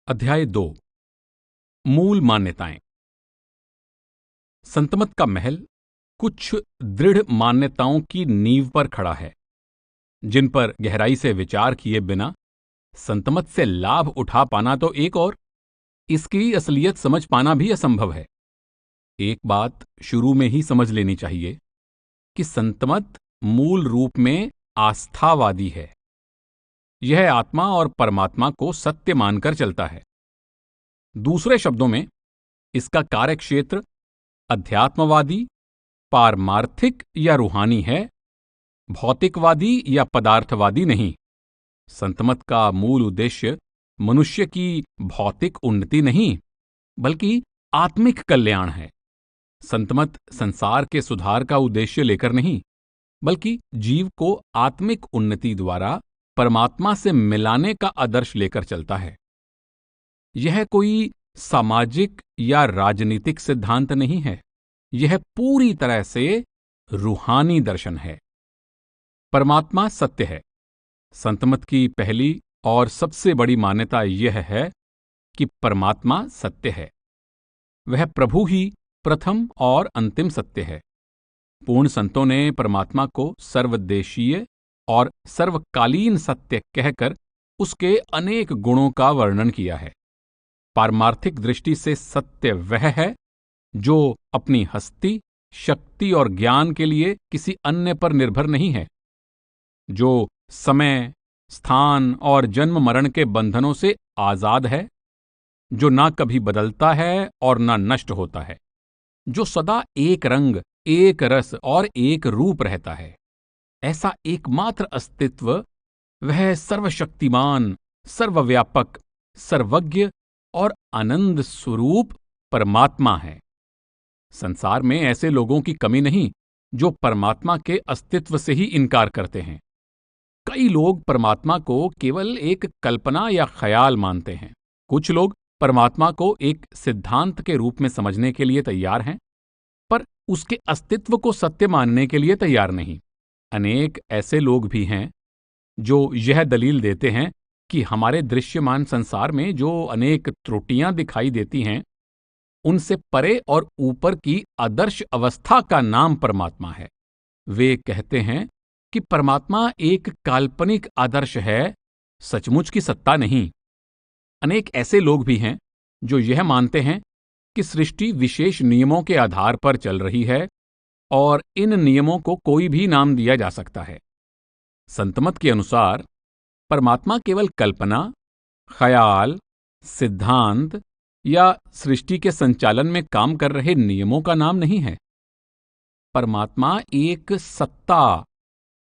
अध्याय 2 मूल मान्यताएं। संतमत का महल कुछ दृढ़ मान्यताओं की नींव पर खड़ा है, जिन पर गहराई से विचार किए बिना संतमत से लाभ उठा पाना तो एक और इसकी असलियत समझ पाना भी असंभव है। एक बात शुरू में ही समझ लेनी चाहिए कि संतमत मूल रूप में आस्थावादी है। यह आत्मा और परमात्मा को सत्य मानकर चलता है। दूसरे शब्दों में इसका कार्यक्षेत्र अध्यात्मवादी, पारमार्थिक या रूहानी है, भौतिकवादी या पदार्थवादी नहीं। संतमत का मूल उद्देश्य मनुष्य की भौतिक उन्नति नहीं, बल्कि आत्मिक कल्याण है। संतमत संसार के सुधार का उद्देश्य लेकर नहीं, बल्कि जीव को आत्मिक उन्नति द्वारा परमात्मा से मिलाने का आदर्श लेकर चलता है। यह कोई सामाजिक या राजनीतिक सिद्धांत नहीं है, यह पूरी तरह से रूहानी दर्शन है। परमात्मा सत्य है। संतमत की पहली और सबसे बड़ी मान्यता यह है कि परमात्मा सत्य है। वह प्रभु ही प्रथम और अंतिम सत्य है। पूर्ण संतों ने परमात्मा को सर्वदेशीय और सर्वकालीन सत्य कहकर उसके अनेक गुणों का वर्णन किया है। पारमार्थिक दृष्टि से सत्य वह है जो अपनी हस्ती, शक्ति और ज्ञान के लिए किसी अन्य पर निर्भर नहीं है, जो समय, स्थान और जन्म मरण के बंधनों से आजाद है, जो ना कभी बदलता है और ना नष्ट होता है, जो सदा एक रंग, एक रस और एक रूप रहता है। ऐसा एकमात्र अस्तित्व वह सर्वशक्तिमान, सर्वव्यापक, सर्वज्ञ और आनंद स्वरूप परमात्मा है। संसार में ऐसे लोगों की कमी नहीं जो परमात्मा के अस्तित्व से ही इनकार करते हैं। कई लोग परमात्मा को केवल एक कल्पना या ख्याल मानते हैं। कुछ लोग परमात्मा को एक सिद्धांत के रूप में समझने के लिए तैयार हैं, पर उसके अस्तित्व को सत्य मानने के लिए तैयार नहीं। अनेक ऐसे लोग भी हैं जो यह दलील देते हैं कि हमारे दृश्यमान संसार में जो अनेक त्रुटियां दिखाई देती हैं, उनसे परे और ऊपर की आदर्श अवस्था का नाम परमात्मा है। वे कहते हैं कि परमात्मा एक काल्पनिक आदर्श है, सचमुच की सत्ता नहीं। अनेक ऐसे लोग भी हैं जो यह मानते हैं कि सृष्टि विशेष नियमों के आधार पर चल रही है और इन नियमों को कोई भी नाम दिया जा सकता है। संतमत के अनुसार परमात्मा केवल कल्पना, ख्याल, सिद्धांत या सृष्टि के संचालन में काम कर रहे नियमों का नाम नहीं है। परमात्मा एक सत्ता,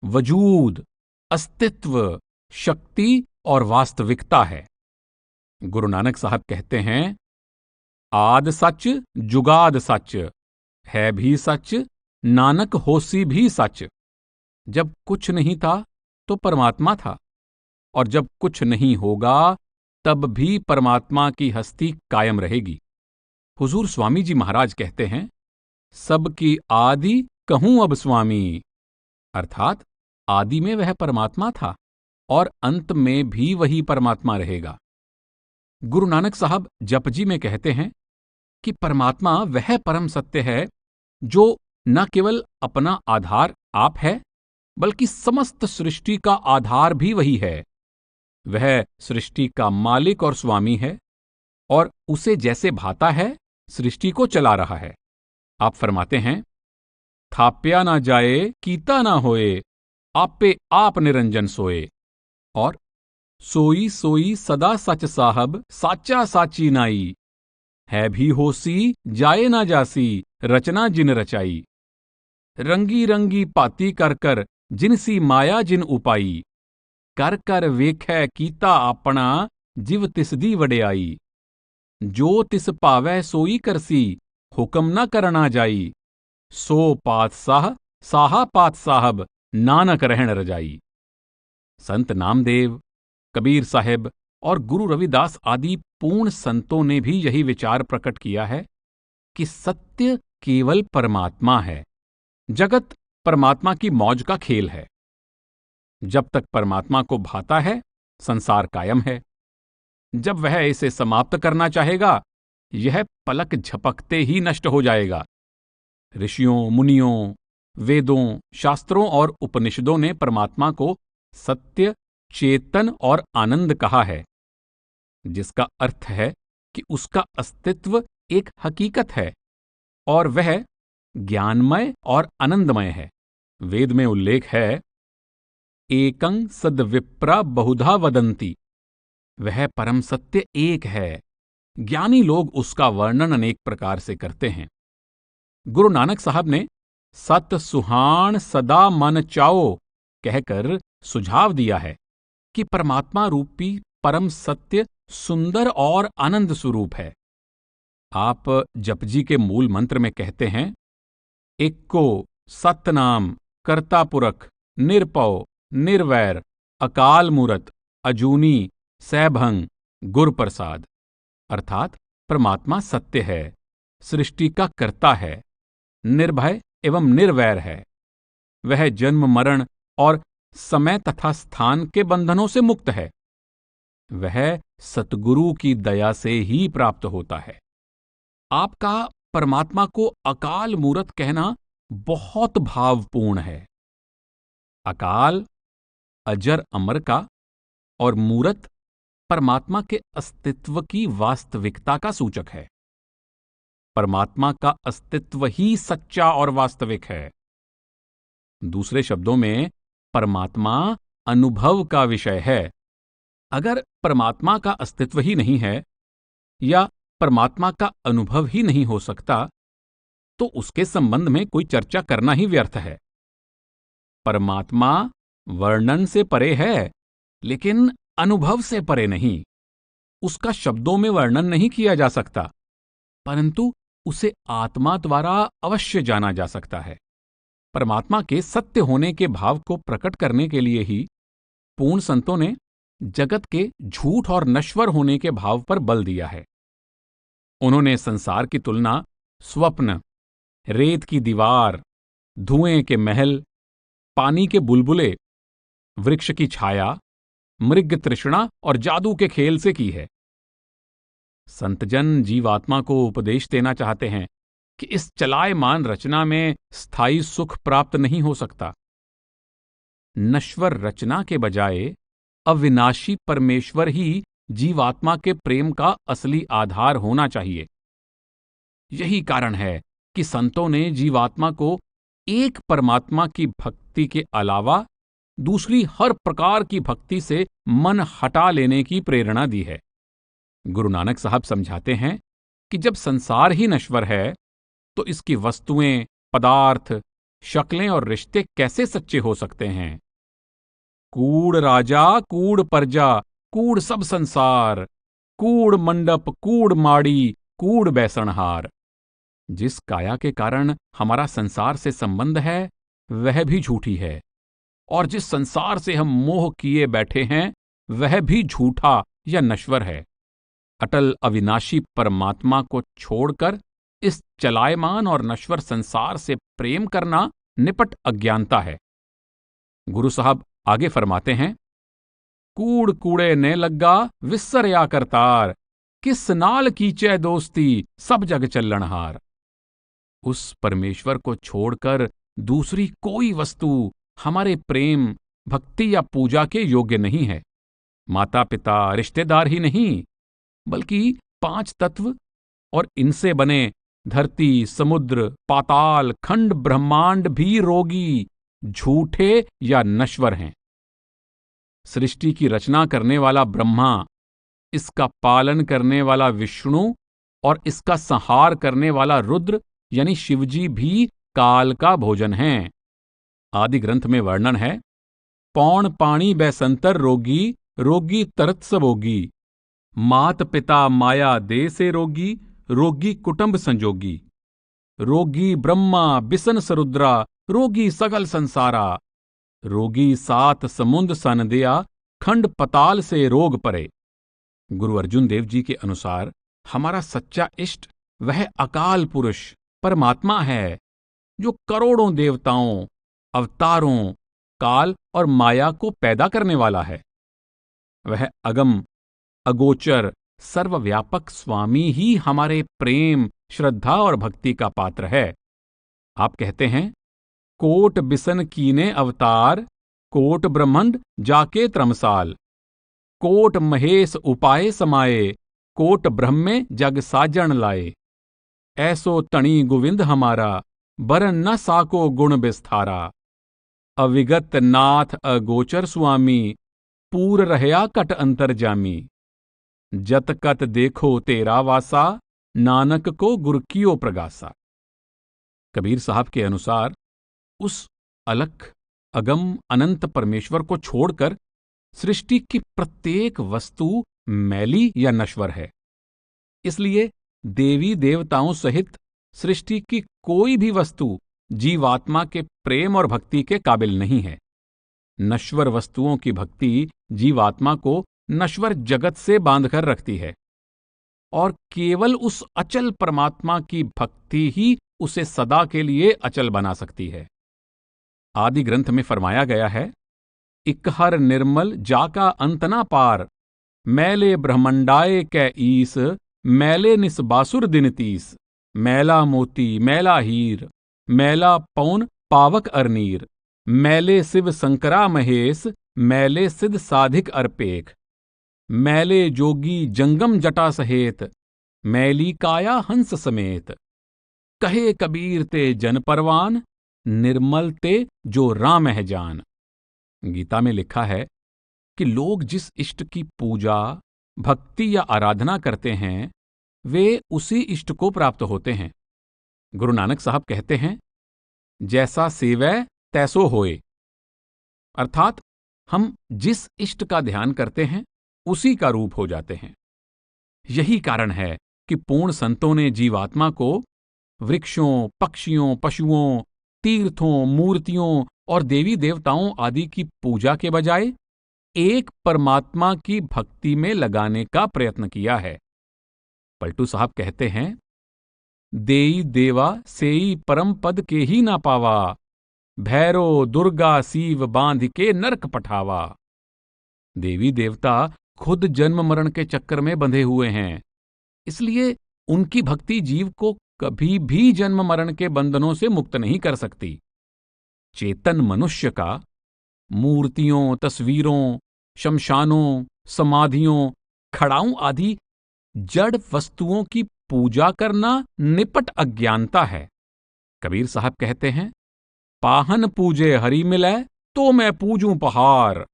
वजूद, अस्तित्व, शक्ति और वास्तविकता है। गुरु नानक साहब कहते हैं, आद सच जुगाद सच, है भी सच नानक होसी भी सच। जब कुछ नहीं था तो परमात्मा था, और जब कुछ नहीं होगा तब भी परमात्मा की हस्ती कायम रहेगी। हुजूर स्वामी जी महाराज कहते हैं, सबकी आदि कहूं अब स्वामी, अर्थात आदि में वह परमात्मा था और अंत में भी वही परमात्मा रहेगा। गुरु नानक साहब जपजी में कहते हैं कि परमात्मा वह परम सत्य है जो न केवल अपना आधार आप है, बल्कि समस्त सृष्टि का आधार भी वही है। वह सृष्टि का मालिक और स्वामी है और उसे जैसे भाता है सृष्टि को चला रहा है। आप फरमाते हैं, थाप्या ना जाए कीता ना होए, आपे आप निरंजन सोए। और सोई सोई सदा सच साहब, साचा साची नाई, है भी होसी जाए ना जासी, रचना जिन रचाई। रंगी रंगी पाती कर कर, जिनसी माया जिन उपाई, कर कर वेखै कीता आपना, जिव तिसदी वड्याई। जो तिस पावै सोई करसी, हुक्म न करना जाई, सो पातशाह साहा पात साहब, नानक रहन रजाई। संत नामदेव, कबीर साहिब और गुरु रविदास आदि पूर्ण संतों ने भी यही विचार प्रकट किया है कि सत्य केवल परमात्मा है। जगत परमात्मा की मौज का खेल है। जब तक परमात्मा को भाता है, संसार कायम है। जब वह इसे समाप्त करना चाहेगा, यह पलक झपकते ही नष्ट हो जाएगा। ऋषियों, मुनियों, वेदों, शास्त्रों और उपनिषदों ने परमात्मा को सत्य, चेतन और आनंद कहा है, जिसका अर्थ है कि उसका अस्तित्व एक हकीकत है और वह ज्ञानमय और आनंदमय है। वेद में उल्लेख है, एकं सद्विप्रा बहुधा वदन्ति, वह परम सत्य एक है। ज्ञानी लोग उसका वर्णन अनेक प्रकार से करते हैं। गुरु नानक साहब ने सत सुहान सदा मन चाओ कहकर सुझाव दिया है कि परमात्मा रूपी परम सत्य सुंदर और आनंद स्वरूप है। आप जपजी के मूल मंत्र में कहते हैं, एक्को सतनाम कर्ता पुरख निरपौ निर्वैर अकाल मूरत अजूनी सैभंग गुर प्रसाद। अर्थात परमात्मा सत्य है, सृष्टि का कर्ता है, निर्भय एवं निर्वैर है। वह जन्म मरण और समय तथा स्थान के बंधनों से मुक्त है। वह सतगुरु की दया से ही प्राप्त होता है। आपका परमात्मा को अकाल मूरत कहना बहुत भावपूर्ण है। अकाल अजर अमर का और मूरत परमात्मा के अस्तित्व की वास्तविकता का सूचक है। परमात्मा का अस्तित्व ही सच्चा और वास्तविक है। दूसरे शब्दों में, परमात्मा अनुभव का विषय है। अगर परमात्मा का अस्तित्व ही नहीं है या परमात्मा का अनुभव ही नहीं हो सकता, तो उसके संबंध में कोई चर्चा करना ही व्यर्थ है। परमात्मा वर्णन से परे है, लेकिन अनुभव से परे नहीं। उसका शब्दों में वर्णन नहीं किया जा सकता, परंतु उसे आत्मा द्वारा अवश्य जाना जा सकता है। परमात्मा के सत्य होने के भाव को प्रकट करने के लिए ही पूर्ण संतों ने जगत के झूठ और नश्वर होने के भाव पर बल दिया है। उन्होंने संसार की तुलना स्वप्न, रेत की दीवार, धुएं के महल, पानी के बुलबुले, वृक्ष की छाया, मृग तृष्णा और जादू के खेल से की है। संतजन जीवात्मा को उपदेश देना चाहते हैं कि इस चलायमान रचना में स्थायी सुख प्राप्त नहीं हो सकता। नश्वर रचना के बजाय अविनाशी परमेश्वर ही जीवात्मा के प्रेम का असली आधार होना चाहिए। यही कारण है कि संतों ने जीवात्मा को एक परमात्मा की भक्ति के अलावा दूसरी हर प्रकार की भक्ति से मन हटा लेने की प्रेरणा दी है। गुरु नानक साहब समझाते हैं कि जब संसार ही नश्वर है, तो इसकी वस्तुएं, पदार्थ, शक्लें और रिश्ते कैसे सच्चे हो सकते हैं। कूड़ राजा कूड़ प्रजा कूड़ सब संसार, कूड़ मंडप कूड़ माड़ी कूड़ बैसणहार। जिस काया के कारण हमारा संसार से संबंध है, वह भी झूठी है, और जिस संसार से हम मोह किए बैठे हैं, वह भी झूठा या नश्वर है। अटल अविनाशी परमात्मा को छोड़कर इस चलायमान और नश्वर संसार से प्रेम करना निपट अज्ञानता है। गुरु साहब आगे फरमाते हैं, कूड़ कूड़े ने लग्गा विसरया करतार, किस नाल कीचे दोस्ती सब जग चलनहार। उस परमेश्वर को छोड़कर दूसरी कोई वस्तु हमारे प्रेम, भक्ति या पूजा के योग्य नहीं है। माता पिता, रिश्तेदार ही नहीं, बल्कि 5 तत्व और इनसे बने धरती, समुद्र, पाताल, खंड ब्रह्मांड भी रोगी, झूठे या नश्वर हैं। सृष्टि की रचना करने वाला ब्रह्मा, इसका पालन करने वाला विष्णु और इसका संहार करने वाला रुद्र यानी शिवजी भी काल का भोजन हैं। आदि ग्रंथ में वर्णन है, पौण पाणी बैसंतर रोगी, रोगी तरत सबोगी, मात पिता माया दे से रोगी, रोगी कुटुंब संजोगी, रोगी ब्रह्मा बिसन सरुद्रा, रोगी सगल संसारा, रोगी 7 समुंद सन दिया, खंड पताल से रोग परे। गुरु अर्जुन देव जी के अनुसार हमारा सच्चा इष्ट वह अकाल पुरुष परमात्मा है, जो करोड़ों देवताओं, अवतारों, काल और माया को पैदा करने वाला है। वह अगम अगोचर सर्वव्यापक स्वामी ही हमारे प्रेम, श्रद्धा और भक्ति का पात्र है। आप कहते हैं, कोट बिसन कीने अवतार, कोट ब्रह्मंड जाके त्रमसाल, कोट महेश उपाय समाये, कोट ब्रह्मे जग साजन लाए। ऐसो तणी गोविंद हमारा, बरन न साको गुण बिस्थारा। अविगत नाथ अगोचर स्वामी, पूर रहया कट अंतर जामी। जत कत देखो तेरा वासा, नानक को गुर कियो प्रगासा। कबीर साहब के अनुसार उस अलख अगम अनंत परमेश्वर को छोड़कर सृष्टि की प्रत्येक वस्तु मैली या नश्वर है। इसलिए देवी देवताओं सहित सृष्टि की कोई भी वस्तु जीवात्मा के प्रेम और भक्ति के काबिल नहीं है। नश्वर वस्तुओं की भक्ति जीवात्मा को नश्वर जगत से बांधकर रखती है और केवल उस अचल परमात्मा की भक्ति ही उसे सदा के लिए अचल बना सकती है। आदि ग्रंथ में फरमाया गया है, इकहर निर्मल जाका अंतना पार, मैले ब्रह्मंडाए कै ईस, मैले निसबासुर दिन तीस। मैला मोती मैला हीर, मैला पौन पावक अरनीर। मैले शिव शंकरा महेश, मैले सिद्ध साधिक अरपेख। मैले जोगी जंगम जटा सहेत, मैली काया हंस समेत। कहे कबीर ते जन परवान, निर्मल ते जो राम है जान। गीता में लिखा है कि लोग जिस इष्ट की पूजा, भक्ति या आराधना करते हैं, वे उसी इष्ट को प्राप्त होते हैं। गुरु नानक साहब कहते हैं, जैसा सेवै तैसो होए। अर्थात हम जिस इष्ट का ध्यान करते हैं उसी का रूप हो जाते हैं। यही कारण है कि पूर्ण संतों ने जीवात्मा को वृक्षों, पक्षियों, पशुओं, तीर्थों, मूर्तियों और देवी देवताओं आदि की पूजा के बजाय एक परमात्मा की भक्ति में लगाने का प्रयत्न किया है। पलटू साहब कहते हैं, देई देवा सेई परम पद के ही ना पावा, भैरो दुर्गा सीव बांध के नरक पठावा। देवी देवता खुद जन्म मरण के चक्कर में बंधे हुए हैं, इसलिए उनकी भक्ति जीव को कभी भी जन्म मरण के बंधनों से मुक्त नहीं कर सकती। चेतन मनुष्य का मूर्तियों, तस्वीरों, शमशानों, समाधियों, खड़ाऊं आदि जड़ वस्तुओं की पूजा करना निपट अज्ञानता है। कबीर साहब कहते हैं, पाहन पूजे हरि मिलै, तो मैं पूजूं पहाड़।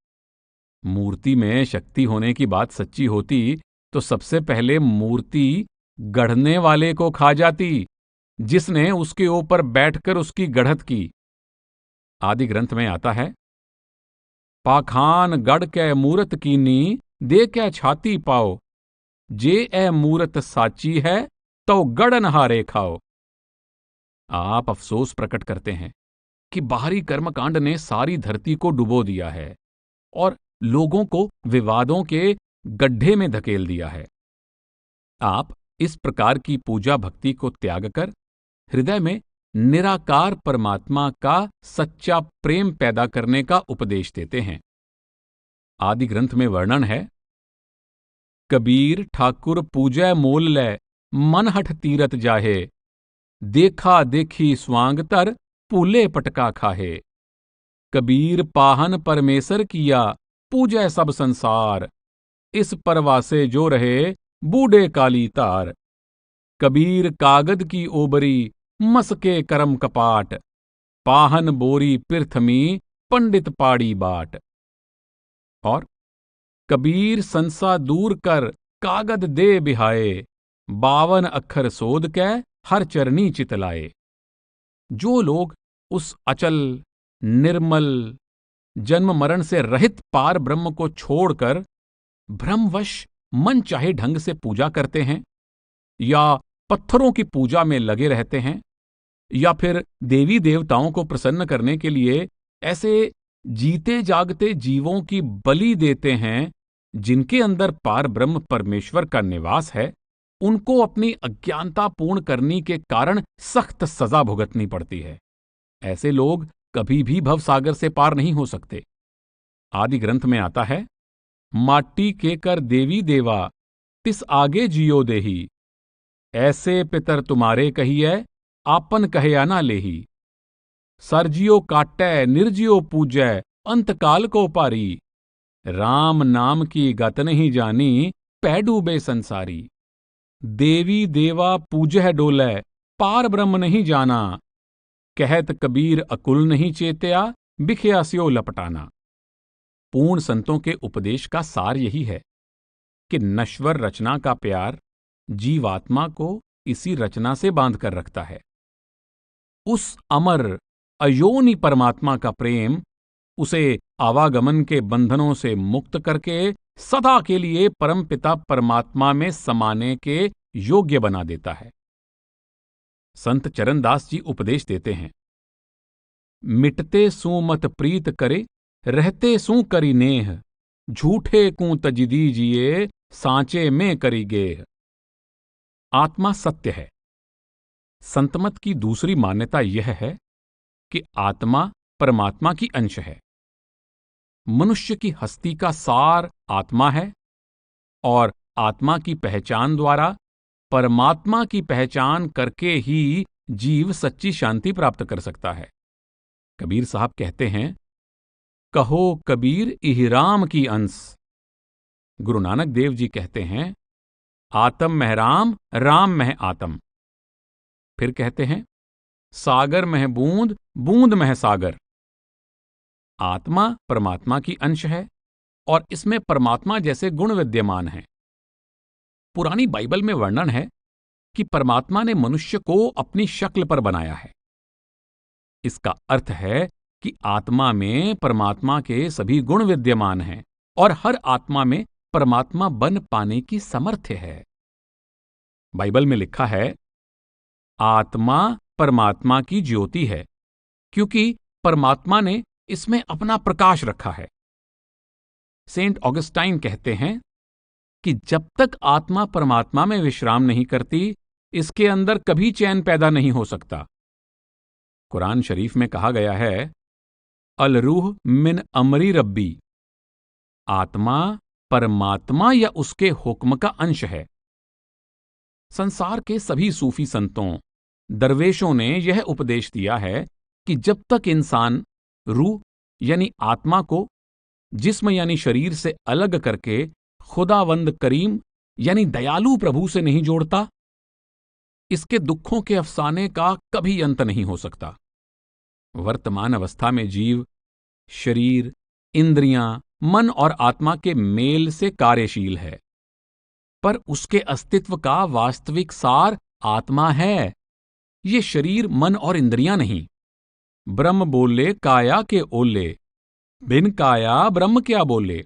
मूर्ति में शक्ति होने की बात सच्ची होती तो सबसे पहले मूर्ति गढ़ने वाले को खा जाती, जिसने उसके ऊपर बैठकर उसकी गढ़त की। आदि ग्रंथ में आता है, पाखान गढ़ कै मूरत कीनी, दे कै छाती पाओ, जे ए मूरत साची है, तो गढ़न हारे खाओ। आप अफसोस प्रकट करते हैं कि बाहरी कर्मकांड ने सारी धरती को डुबो दिया है और लोगों को विवादों के गड्ढे में धकेल दिया है। आप इस प्रकार की पूजा भक्ति को त्याग कर हृदय में निराकार परमात्मा का सच्चा प्रेम पैदा करने का उपदेश देते हैं। आदि ग्रंथ में वर्णन है, कबीर ठाकुर पूजै मोल लै, मन हठ तीरथ जाहे, देखा देखी स्वांग तर, पूले पटका खाहे। कबीर पाहन परमेसर किया, पूजै सब संसार, इस परवासे जो रहे, बूढ़े काली तार। कबीर कागद की ओबरी, मसके करम कपाट, पाहन बोरी पृथ्वी, पंडित पाड़ी बाट। और कबीर संसा दूर कर, कागद दे बिहाए, 52 अक्षर सोध कै, हर चरनी चितलाए। जो लोग उस अचल, निर्मल, जन्म मरण से रहित पार ब्रह्म को छोड़कर भ्रमवश मन चाहे ढंग से पूजा करते हैं, या पत्थरों की पूजा में लगे रहते हैं, या फिर देवी देवताओं को प्रसन्न करने के लिए ऐसे जीते जागते जीवों की बलि देते हैं जिनके अंदर पार ब्रह्म परमेश्वर का निवास है, उनको अपनी अज्ञानता पूर्ण करने के कारण सख्त सजा भुगतनी पड़ती है। ऐसे लोग कभी भी भवसागर से पार नहीं हो सकते। आदि ग्रंथ में आता है, माटी के कर देवी देवा, तिस आगे जियो देही। ऐसे पितर तुम्हारे कहिए, आपन कहया ना लेही। सरजियो काटै निर्जियो पूजै, अंत काल को पारी। राम नाम की गत नहीं जानी, पै डूबे संसारी। देवी देवा पूजह डोलै, पार ब्रह्म नहीं जाना। कहत कबीर अकुल नहीं चेत्या, बिखया स्यो लपटाना। पूर्ण संतों के उपदेश का सार यही है कि नश्वर रचना का प्यार जीवात्मा को इसी रचना से बांध कर रखता है। उस अमर अयोनि परमात्मा का प्रेम उसे आवागमन के बंधनों से मुक्त करके सदा के लिए परमपिता परमात्मा में समाने के योग्य बना देता है। संत चरणदास जी उपदेश देते हैं, मिटते सू मत प्रीत करे, रहते सू करी नेह। झूठे कू तज दीजिए, सांचे में करी गेह। आत्मा सत्य है। संतमत की दूसरी मान्यता यह है कि आत्मा परमात्मा की अंश है। मनुष्य की हस्ती का सार आत्मा है और आत्मा की पहचान द्वारा परमात्मा की पहचान करके ही जीव सच्ची शांति प्राप्त कर सकता है। कबीर साहब कहते हैं, कहो कबीर इहिराम की अंश। गुरु नानक देव जी कहते हैं, आत्म मह राम, राम मह आत्म। फिर कहते हैं, सागर मह बूंद, बूंद मह सागर। आत्मा परमात्मा की अंश है और इसमें परमात्मा जैसे गुण विद्यमान हैं। पुरानी बाइबल में वर्णन है कि परमात्मा ने मनुष्य को अपनी शक्ल पर बनाया है। इसका अर्थ है कि आत्मा में परमात्मा के सभी गुण विद्यमान हैं और हर आत्मा में परमात्मा बन पाने की सामर्थ्य है। बाइबल में लिखा है, आत्मा परमात्मा की ज्योति है, क्योंकि परमात्मा ने इसमें अपना प्रकाश रखा है। सेंट ऑगस्टाइन कहते हैं कि जब तक आत्मा परमात्मा में विश्राम नहीं करती, इसके अंदर कभी चैन पैदा नहीं हो सकता। कुरान शरीफ में कहा गया है, अल रूह मिन अमरी रब्बी। आत्मा परमात्मा या उसके हुक्म का अंश है। संसार के सभी सूफी संतों, दरवेशों ने यह उपदेश दिया है कि जब तक इंसान रूह यानी आत्मा को जिस्म यानी शरीर से अलग करके खुदावंद करीम यानी दयालु प्रभु से नहीं जोड़ता, इसके दुखों के अफसाने का कभी अंत नहीं हो सकता। वर्तमान अवस्था में जीव शरीर, इंद्रियां, मन और आत्मा के मेल से कार्यशील है, पर उसके अस्तित्व का वास्तविक सार आत्मा है। ये शरीर, मन और इंद्रियां नहीं। ब्रह्म बोले काया के ओले, बिन काया ब्रह्म क्या बोले।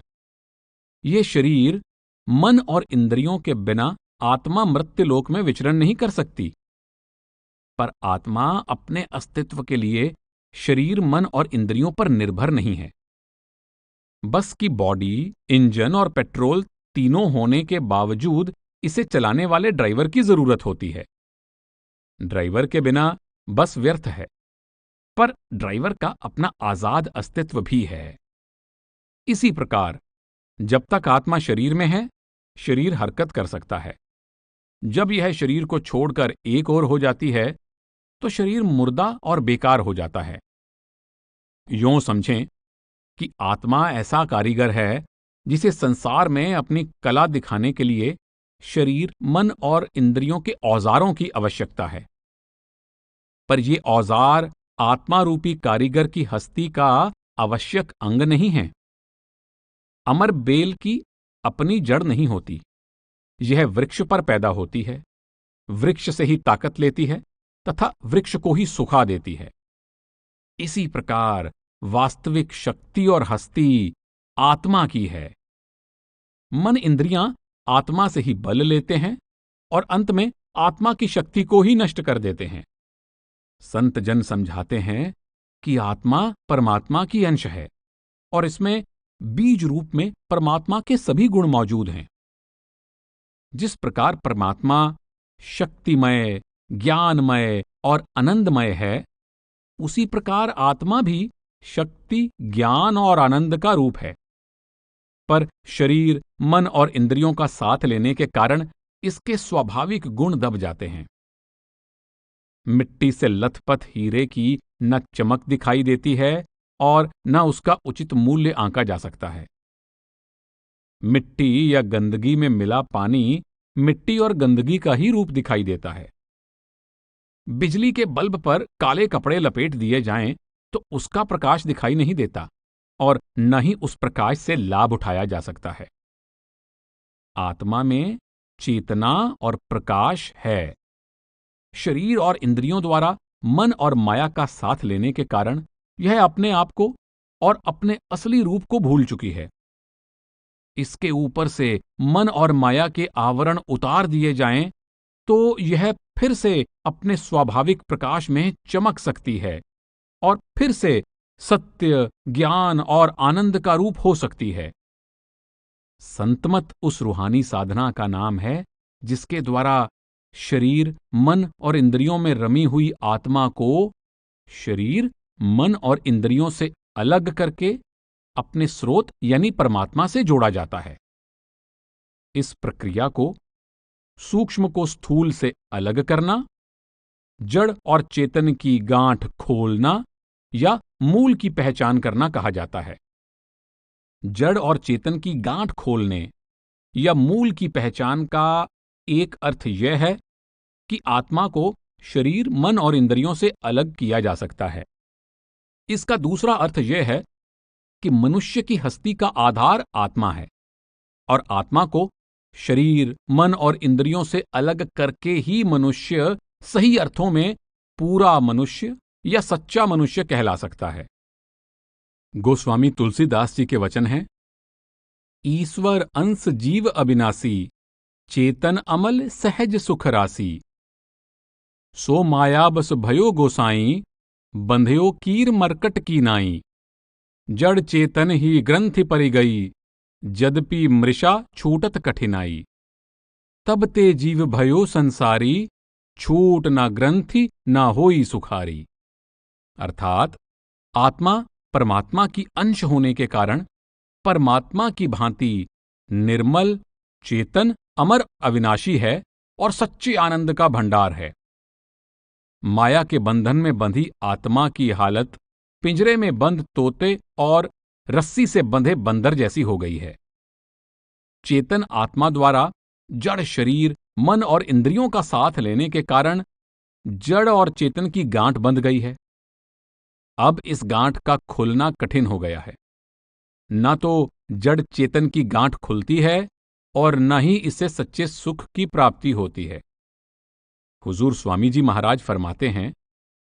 ये शरीर, मन और इंद्रियों के बिना आत्मा मृत्युलोक में विचरण नहीं कर सकती। पर आत्मा अपने अस्तित्व के लिए शरीर, मन और इंद्रियों पर निर्भर नहीं है। बस की बॉडी, इंजन और पेट्रोल तीनों होने के बावजूद इसे चलाने वाले ड्राइवर की जरूरत होती है। ड्राइवर के बिना बस व्यर्थ है, पर ड्राइवर का अपना आजाद अस्तित्व भी है। इसी प्रकार जब तक आत्मा शरीर में है, शरीर हरकत कर सकता है। जब यह शरीर को छोड़कर एक ओर हो जाती है, तो शरीर मुर्दा और बेकार हो जाता है। यूं समझें कि आत्मा ऐसा कारीगर है जिसे संसार में अपनी कला दिखाने के लिए शरीर, मन और इंद्रियों के औजारों की आवश्यकता है। पर ये औजार आत्मा रूपी कारीगर की हस्ती का आवश्यक अंग नहीं है। अमर बेल की अपनी जड़ नहीं होती, यह वृक्ष पर पैदा होती है, वृक्ष से ही ताकत लेती है तथा वृक्ष को ही सुखा देती है। इसी प्रकार वास्तविक शक्ति और हस्ती आत्मा की है। मन इंद्रियां आत्मा से ही बल लेते हैं और अंत में आत्मा की शक्ति को ही नष्ट कर देते हैं। संत जन समझाते हैं कि आत्मा परमात्मा की अंश है और इसमें बीज रूप में परमात्मा के सभी गुण मौजूद हैं। जिस प्रकार परमात्मा शक्तिमय, ज्ञानमय और आनंदमय है, उसी प्रकार आत्मा भी शक्ति, ज्ञान और आनंद का रूप है। पर शरीर, मन और इंद्रियों का साथ लेने के कारण इसके स्वाभाविक गुण दब जाते हैं। मिट्टी से लथपथ हीरे की न चमक दिखाई देती है और न उसका उचित मूल्य आंका जा सकता है। मिट्टी या गंदगी में मिला पानी मिट्टी और गंदगी का ही रूप दिखाई देता है। बिजली के बल्ब पर काले कपड़े लपेट दिए जाएं तो उसका प्रकाश दिखाई नहीं देता और न ही उस प्रकाश से लाभ उठाया जा सकता है। आत्मा में चेतना और प्रकाश है। शरीर और इंद्रियों द्वारा मन और माया का साथ लेने के कारण यह अपने आप को और अपने असली रूप को भूल चुकी है। इसके ऊपर से मन और माया के आवरण उतार दिए जाएं तो यह फिर से अपने स्वाभाविक प्रकाश में चमक सकती है और फिर से सत्य, ज्ञान और आनंद का रूप हो सकती है। संतमत उस रूहानी साधना का नाम है जिसके द्वारा शरीर, मन और इंद्रियों में रमी हुई आत्मा को शरीर, मन और इंद्रियों से अलग करके अपने स्रोत यानी परमात्मा से जोड़ा जाता है। इस प्रक्रिया को सूक्ष्म को स्थूल से अलग करना, जड़ और चेतन की गांठ खोलना या मूल की पहचान करना कहा जाता है। जड़ और चेतन की गांठ खोलने या मूल की पहचान का एक अर्थ यह है कि आत्मा को शरीर, मन और इंद्रियों से अलग किया जा सकता है। इसका दूसरा अर्थ यह है कि मनुष्य की हस्ती का आधार आत्मा है और आत्मा को शरीर, मन और इंद्रियों से अलग करके ही मनुष्य सही अर्थों में पूरा मनुष्य या सच्चा मनुष्य कहला सकता है। गोस्वामी तुलसीदास जी के वचन हैं, ईश्वर अंश जीव अविनाशी, चेतन अमल सहज सुख राशि। सो माया बस भयो गोसाई, बंध्यो कीर मरकट की नाई। जड़ चेतन ही ग्रंथि परि गई, यद्यपि मृषा छूटत कठिनाई। तब ते जीव भयो संसारी, छूट ना ग्रंथि ना होई सुखारी। अर्थात आत्मा परमात्मा की अंश होने के कारण परमात्मा की भांति निर्मल, चेतन, अमर, अविनाशी है और सच्चे आनंद का भंडार है। माया के बंधन में बंधी आत्मा की हालत पिंजरे में बंद तोते और रस्सी से बंधे बंदर जैसी हो गई है। चेतन आत्मा द्वारा जड़ शरीर, मन और इंद्रियों का साथ लेने के कारण जड़ और चेतन की गांठ बंध गई है। अब इस गांठ का खुलना कठिन हो गया है। न तो जड़ चेतन की गांठ खुलती है और न ही इससे सच्चे सुख की प्राप्ति होती है। हुजूर स्वामी जी महाराज फरमाते हैं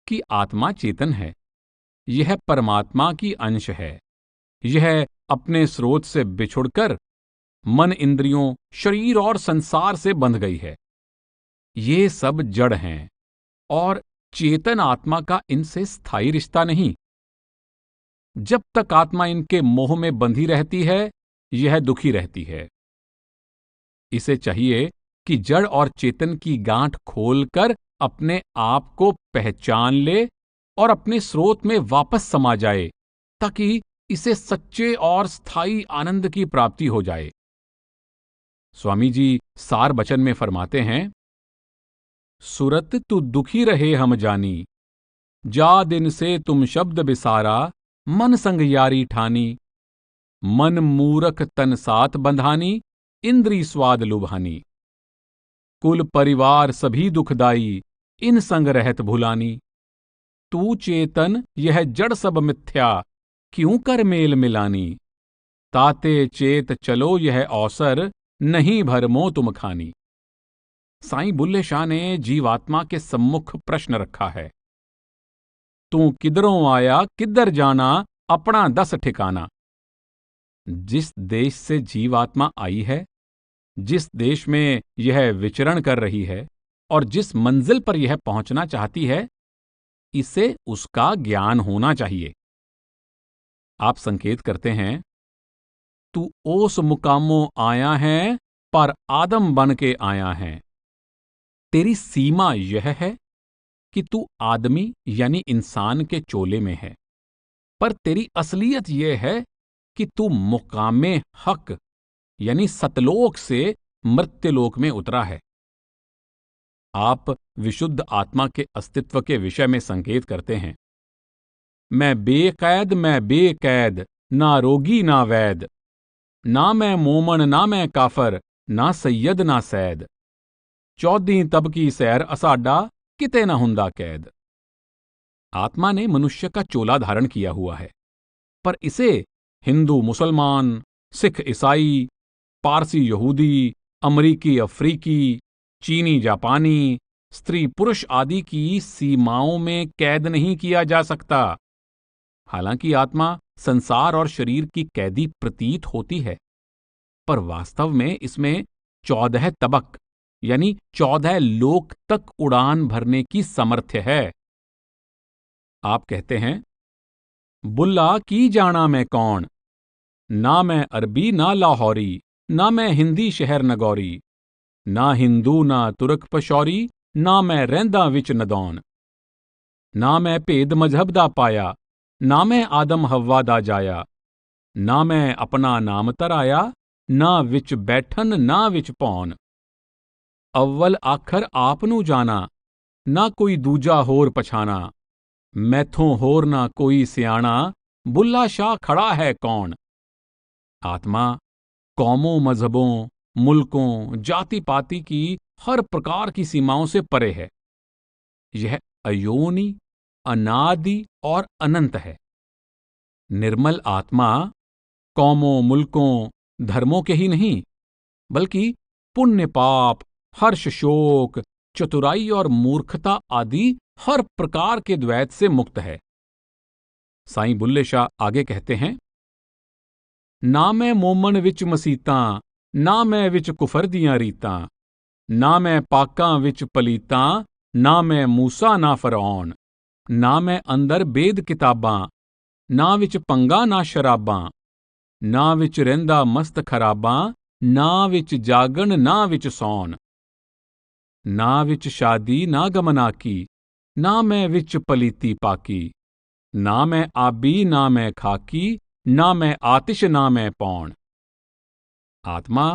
कि आत्मा चेतन है, यह परमात्मा की अंश है। यह अपने स्रोत से बिछुड़कर मन, इंद्रियों, शरीर और संसार से बंध गई है। ये सब जड़ हैं और चेतन आत्मा का इनसे स्थायी रिश्ता नहीं। जब तक आत्मा इनके मोह में बंधी रहती है, यह दुखी रहती है। इसे चाहिए कि जड़ और चेतन की गांठ खोलकर अपने आप को पहचान ले और अपने स्रोत में वापस समा जाए, ताकि इसे सच्चे और स्थायी आनंद की प्राप्ति हो जाए। स्वामी जी सार बचन में फरमाते हैं, सुरत तू दुखी रहे हम जानी, जा दिन से तुम शब्द बिसारा, मन संग यारी ठानी। मन मूरख तन साथ बंधानी, इंद्री स्वाद लुभानी। कुल परिवार सभी दुखदाई, इन संग रहत भुलानी। तू चेतन यह जड़ सब मिथ्या, क्यों कर मेल मिलानी। ताते चेत चलो यह अवसर, नहीं भरमो तुम खानी। साईं बुल्ले शाह ने जीवात्मा के सम्मुख प्रश्न रखा है, तू किधरों आया किधर जाना, अपना दस ठिकाना। जिस देश से जीवात्मा आई है, जिस देश में यह विचरण कर रही है और जिस मंजिल पर यह पहुंचना चाहती है, इसे उसका ज्ञान होना चाहिए। आप संकेत करते हैं, तू ओस मुकामों आया है, पर आदम बन के आया है। तेरी सीमा यह है कि तू आदमी यानी इंसान के चोले में है, पर तेरी असलियत यह है कि तू मुकामे हक यानी सतलोक से मर्त्यलोक में उतरा है। आप विशुद्ध आत्मा के अस्तित्व के विषय में संकेत करते हैं। मैं बेकैद, ना रोगी ना वैद, ना मैं मोमन ना मैं काफर, ना सैयद ना सैद, 14 तब की सैर असाडा, किते ना हुंदा कैद। आत्मा ने मनुष्य का चोला धारण किया हुआ है, पर इसे हिंदू मुसलमान, सिख ईसाई, पारसी यहूदी, अमरीकी अफ्रीकी, चीनी जापानी, स्त्री पुरुष आदि की सीमाओं में कैद नहीं किया जा सकता। हालांकि आत्मा संसार और शरीर की कैदी प्रतीत होती है, पर वास्तव में इसमें 14 तबक यानी 14 लोक तक उड़ान भरने की सामर्थ्य है। आप कहते हैं, बुल्ला की जाना मैं कौन, ना मैं अरबी ना लाहौरी, ना मैं हिंदी शहर नगौरी, ना हिंदू ना तुरक पशौरी, ना मैं रैंदा विच नदौन, ना मैं भेद मजहब दा पाया, ना मैं आदम हव्वा दा जाया, ना मैं अपना नाम तराया, ना विच बैठन ना विच भौन, अव्वल आखर आप नू जाना, ना कोई दूजा होर पछाना, मैथों होर ना कोई सियाणा, बुल्ला शाह खड़ा है कौन। आत्मा कौमों, मजहबों, मुल्कों, जाति पाति की हर प्रकार की सीमाओं से परे है। यह अयोनि, अनादि और अनंत है। निर्मल आत्मा कौमों, मुल्कों, धर्मों के ही नहीं, बल्कि पुण्य पाप, हर्ष शोक, चतुराई और मूर्खता आदि हर प्रकार के द्वैत से मुक्त है। साईं बुल्ले शाह आगे कहते हैं, ना मैं मोमन विच मसीतां, ना मैं विच कुफर दियां रीतां, ना मैं पाकां विच पलीतां, ना मैं मूसा ना फरौन, ना मैं अंदर बेद किताबां, ना विच पंगा ना शराबां, ना विच रहिंदा मस्त खराबां, ना विच जागण ना विच सौन, ना विच शादी ना गमनाकी, ना मैं विच पलीती पाकी, ना मैं आबी ना मैं खाकी, ना मैं आतिश ना मैं पौन। आत्मा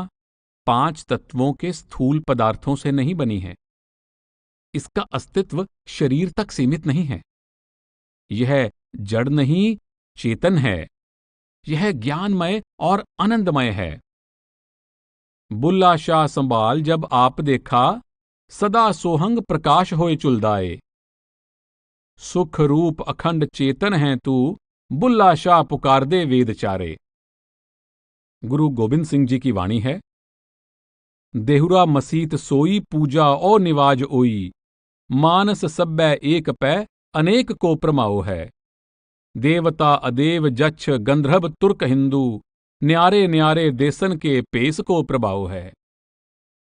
5 तत्वों के स्थूल पदार्थों से नहीं बनी है। इसका अस्तित्व शरीर तक सीमित नहीं है। यह जड़ नहीं, चेतन है। यह ज्ञानमय और आनंदमय है। बुल्ला शाह संभाल जब आप देखा, सदा सोहंग प्रकाश होए चुलदाए, सुख रूप अखंड चेतन है तू, बुल्ला शाह पुकार दे वेद चारे। गुरु गोबिंद सिंह जी की वाणी है, देहुरा मसीत सोई पूजा ओ निवाज ओई, मानस सब्बै एक पै अनेक को प्रमाओ है। देवता अदेव जच्छ गंधर्व तुर्क हिंदू, न्यारे न्यारे देसन के पेस को प्रभाव है।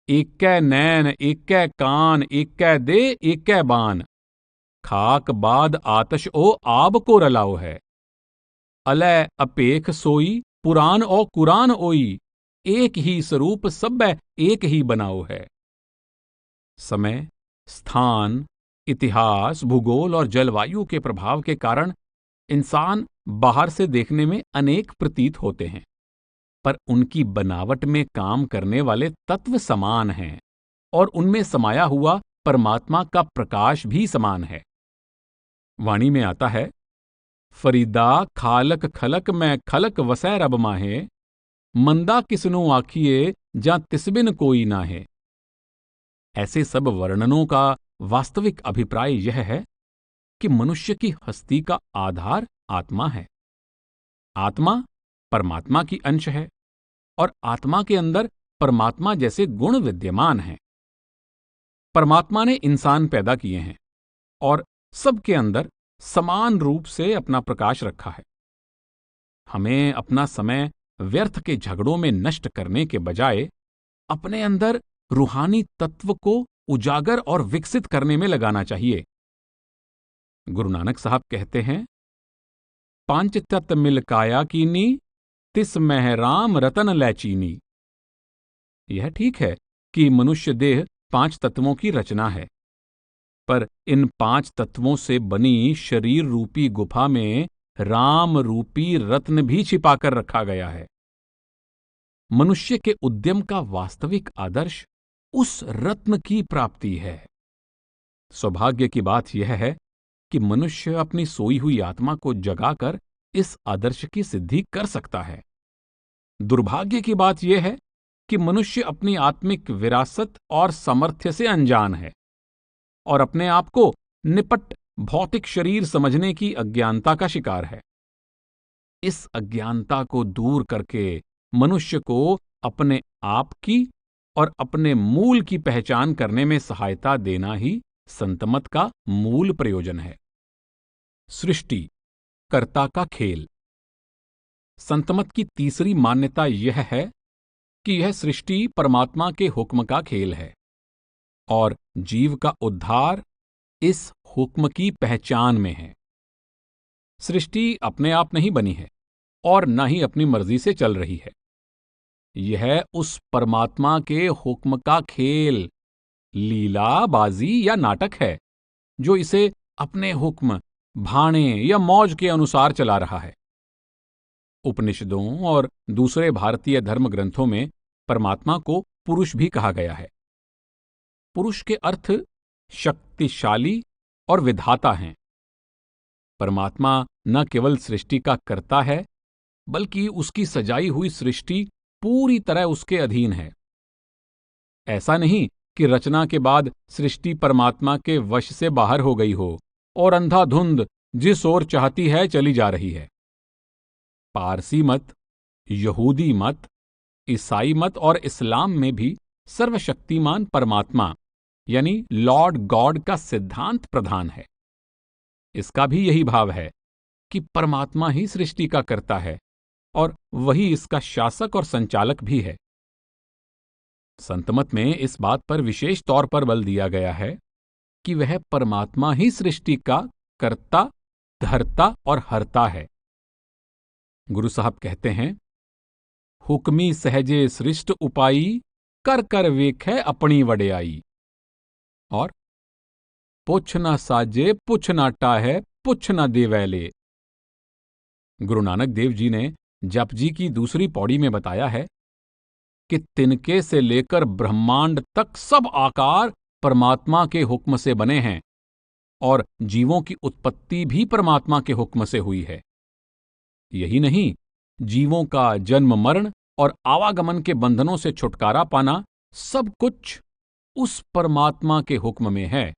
एकै नैन एकै कान एकै दे एकै बान, खाक बाद आतश ओ आब को रलाओ है। अलय अपेख सोई पुराण ओ कुरान ओई, एक ही स्वरूप सब्बै एक ही बनाओ है। समय, स्थान, इतिहास, भूगोल और जलवायु के प्रभाव के कारण इंसान बाहर से देखने में अनेक प्रतीत होते हैं, पर उनकी बनावट में काम करने वाले तत्व समान हैं और उनमें समाया हुआ परमात्मा का प्रकाश भी समान है। वाणी में आता है, फरीदा खालक खलक मैं खलक वसै रब माहे, मंदा किसनु आखिए जा तिसबिन कोई ना है। ऐसे सब वर्णनों का वास्तविक अभिप्राय यह है कि मनुष्य की हस्ती का आधार आत्मा है। आत्मा परमात्मा की अंश है और आत्मा के अंदर परमात्मा जैसे गुण विद्यमान हैं। परमात्मा ने इंसान पैदा किए हैं और सबके अंदर समान रूप से अपना प्रकाश रखा है। हमें अपना समय व्यर्थ के झगड़ों में नष्ट करने के बजाय अपने अंदर रूहानी तत्व को उजागर और विकसित करने में लगाना चाहिए। गुरु नानक साहब कहते हैं, पांच तत्व मिल काया कीनी, तिस मह राम रतन लै चीनी। यह ठीक है कि मनुष्य देह 5 तत्वों की रचना है, पर इन 5 तत्वों से बनी शरीर रूपी गुफा में राम रूपी रत्न भी छिपाकर रखा गया है। मनुष्य के उद्यम का वास्तविक आदर्श उस रत्न की प्राप्ति है। सौभाग्य की बात यह है कि मनुष्य अपनी सोई हुई आत्मा को जगाकर इस आदर्श की सिद्धि कर सकता है। दुर्भाग्य की बात यह है कि मनुष्य अपनी आत्मिक विरासत और सामर्थ्य से अनजान है और अपने आप को निपट भौतिक शरीर समझने की अज्ञानता का शिकार है। इस अज्ञानता को दूर करके मनुष्य को अपने आप की और अपने मूल की पहचान करने में सहायता देना ही संतमत का मूल प्रयोजन है। सृष्टि कर्ता का खेल। संतमत की तीसरी मान्यता यह है कि यह सृष्टि परमात्मा के हुक्म का खेल है और जीव का उद्धार इस हुक्म की पहचान में है। सृष्टि अपने आप नहीं बनी है और न ही अपनी मर्जी से चल रही है। यह उस परमात्मा के हुक्म का खेल, लीला, बाजी या नाटक है जो इसे अपने हुक्म, भाणे या मौज के अनुसार चला रहा है। उपनिषदों और दूसरे भारतीय धर्म ग्रंथों में परमात्मा को पुरुष भी कहा गया है। पुरुष के अर्थ शक्तिशाली और विधाता हैं। परमात्मा न केवल सृष्टि का कर्ता है, बल्कि उसकी सजाई हुई सृष्टि पूरी तरह उसके अधीन है। ऐसा नहीं कि रचना के बाद सृष्टि परमात्मा के वश से बाहर हो गई हो और अंधाधुंध जिस ओर चाहती है चली जा रही है। पारसी मत, यहूदी मत, ईसाई मत और इस्लाम में भी सर्वशक्तिमान परमात्मा यानी लॉर्ड गॉड का सिद्धांत प्रधान है। इसका भी यही भाव है कि परमात्मा ही सृष्टि का कर्ता है और वही इसका शासक और संचालक भी है। संतमत में इस बात पर विशेष तौर पर बल दिया गया है कि वह परमात्मा ही सृष्टि का कर्ता, धर्ता और हर्ता है। गुरु साहब कहते हैं, हुक्मी सहजे सृष्ट उपाई, कर कर वेखै अपनी वड्याई। और पुछ न साजे पुछ न टाहै, पुछ न देवैले। गुरु नानक देव जी ने जप जी की दूसरी पौड़ी में बताया है कि तिनके से लेकर ब्रह्मांड तक सब आकार परमात्मा के हुक्म से बने हैं और जीवों की उत्पत्ति भी परमात्मा के हुक्म से हुई है। यही नहीं, जीवों का जन्म मरण और आवागमन के बंधनों से छुटकारा पाना सब कुछ उस परमात्मा के हुक्म में है।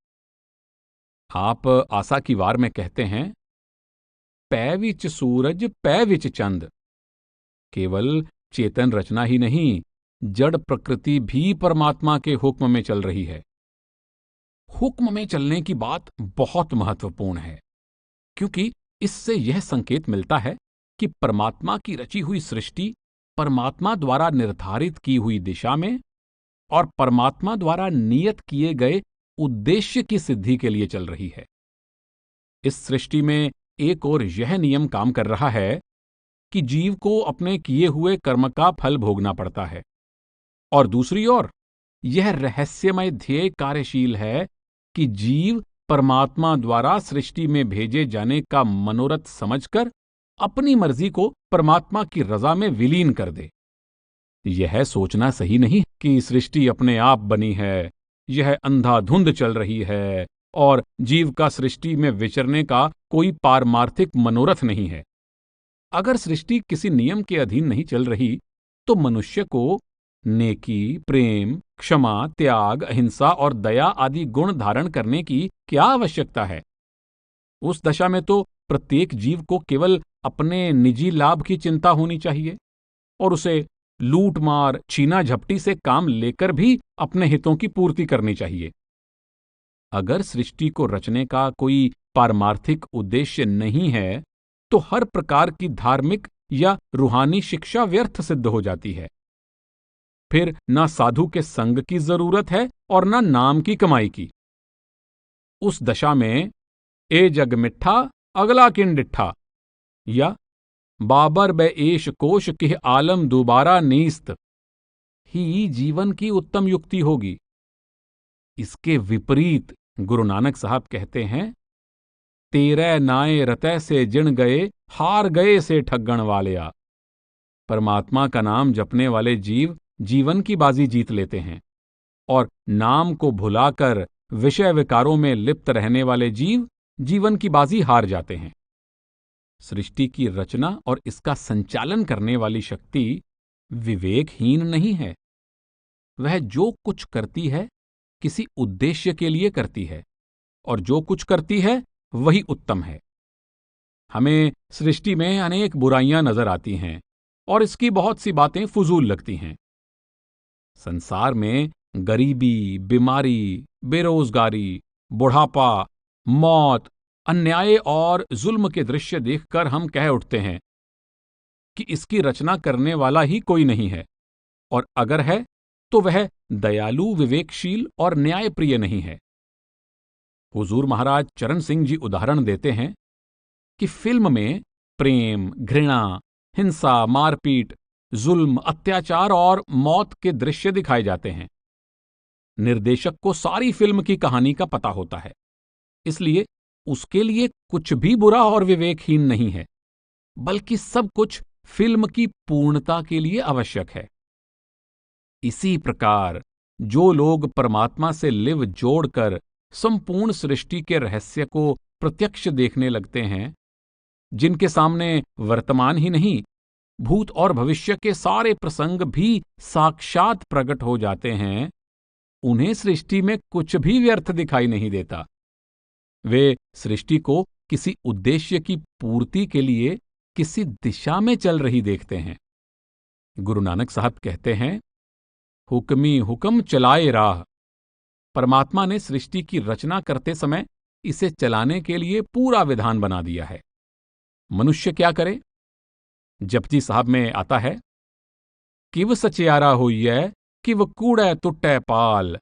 आप आशा की वार में कहते हैं, पै विच सूरज पै विच चंद। केवल चेतन रचना ही नहीं, जड़ प्रकृति भी परमात्मा के हुक्म में चल रही है। हुक्म में चलने की बात बहुत महत्वपूर्ण है, क्योंकि इससे यह संकेत मिलता है कि परमात्मा की रची हुई सृष्टि परमात्मा द्वारा निर्धारित की हुई दिशा में और परमात्मा द्वारा नियत किए गए उद्देश्य की सिद्धि के लिए चल रही है। इस सृष्टि में एक और यह नियम काम कर रहा है कि जीव को अपने किए हुए कर्म का फल भोगना पड़ता है, और दूसरी ओर यह रहस्यमय ध्येय कार्यशील है कि जीव परमात्मा द्वारा सृष्टि में भेजे जाने का मनोरथ समझकर अपनी मर्जी को परमात्मा की रजा में विलीन कर दे। यह सोचना सही नहीं कि सृष्टि अपने आप बनी है, यह अंधाधुंध चल रही है और जीव का सृष्टि में विचरने का कोई पारमार्थिक मनोरथ नहीं है। अगर सृष्टि किसी नियम के अधीन नहीं चल रही, तो मनुष्य को नेकी, प्रेम, क्षमा, त्याग, अहिंसा और दया आदि गुण धारण करने की क्या आवश्यकता है? उस दशा में तो प्रत्येक जीव को केवल अपने निजी लाभ की चिंता होनी चाहिए और उसे लूट मार, छीना झपटी से काम लेकर भी अपने हितों की पूर्ति करनी चाहिए। अगर सृष्टि को रचने का कोई पारमार्थिक उद्देश्य नहीं है, तो हर प्रकार की धार्मिक या रूहानी शिक्षा व्यर्थ सिद्ध हो जाती है। फिर ना साधु के संग की जरूरत है और ना नाम की कमाई की। उस दशा में ए जग मिठा अगला किन डिठा या बाबर ब एश कोश किह आलम दोबारा नीस्त ही जीवन की उत्तम युक्ति होगी। इसके विपरीत गुरु नानक साहब कहते हैं, तेरे नाए रतै से जिण गए, हार गए से ठगण वालिया। परमात्मा का नाम जपने वाले जीव जीवन की बाजी जीत लेते हैं, और नाम को भुलाकर विषय विकारों में लिप्त रहने वाले जीव जीवन की बाजी हार जाते हैं। सृष्टि की रचना और इसका संचालन करने वाली शक्ति विवेकहीन नहीं है। वह जो कुछ करती है किसी उद्देश्य के लिए करती है, और जो कुछ करती है वही उत्तम है। हमें सृष्टि में अनेक बुराइयां नजर आती हैं और इसकी बहुत सी बातें फजूल लगती हैं। संसार में गरीबी, बीमारी, बेरोजगारी, बुढ़ापा, मौत, अन्याय और जुल्म के दृश्य देखकर हम कह उठते हैं कि इसकी रचना करने वाला ही कोई नहीं है, और अगर है तो वह दयालु, विवेकशील और न्यायप्रिय नहीं है। हुजूर महाराज चरण सिंह जी उदाहरण देते हैं कि फिल्म में प्रेम, घृणा, हिंसा, मारपीट, जुल्म, अत्याचार और मौत के दृश्य दिखाए जाते हैं। निर्देशक को सारी फिल्म की कहानी का पता होता है, इसलिए उसके लिए कुछ भी बुरा और विवेकहीन नहीं है, बल्कि सब कुछ फिल्म की पूर्णता के लिए आवश्यक है। इसी प्रकार जो लोग परमात्मा से लिव जोड़कर संपूर्ण सृष्टि के रहस्य को प्रत्यक्ष देखने लगते हैं, जिनके सामने वर्तमान ही नहीं भूत और भविष्य के सारे प्रसंग भी साक्षात प्रकट हो जाते हैं, उन्हें सृष्टि में कुछ भी व्यर्थ दिखाई नहीं देता। वे सृष्टि को किसी उद्देश्य की पूर्ति के लिए किसी दिशा में चल रही देखते हैं। गुरु नानक साहब कहते हैं, हुक्मी हुक्म चलाए राह। परमात्मा ने सृष्टि की रचना करते समय इसे चलाने के लिए पूरा विधान बना दिया है। मनुष्य क्या करे? जपजी साहब में आता है, किव सचियारा होइए, किव कूड़े तुट्टे पाल,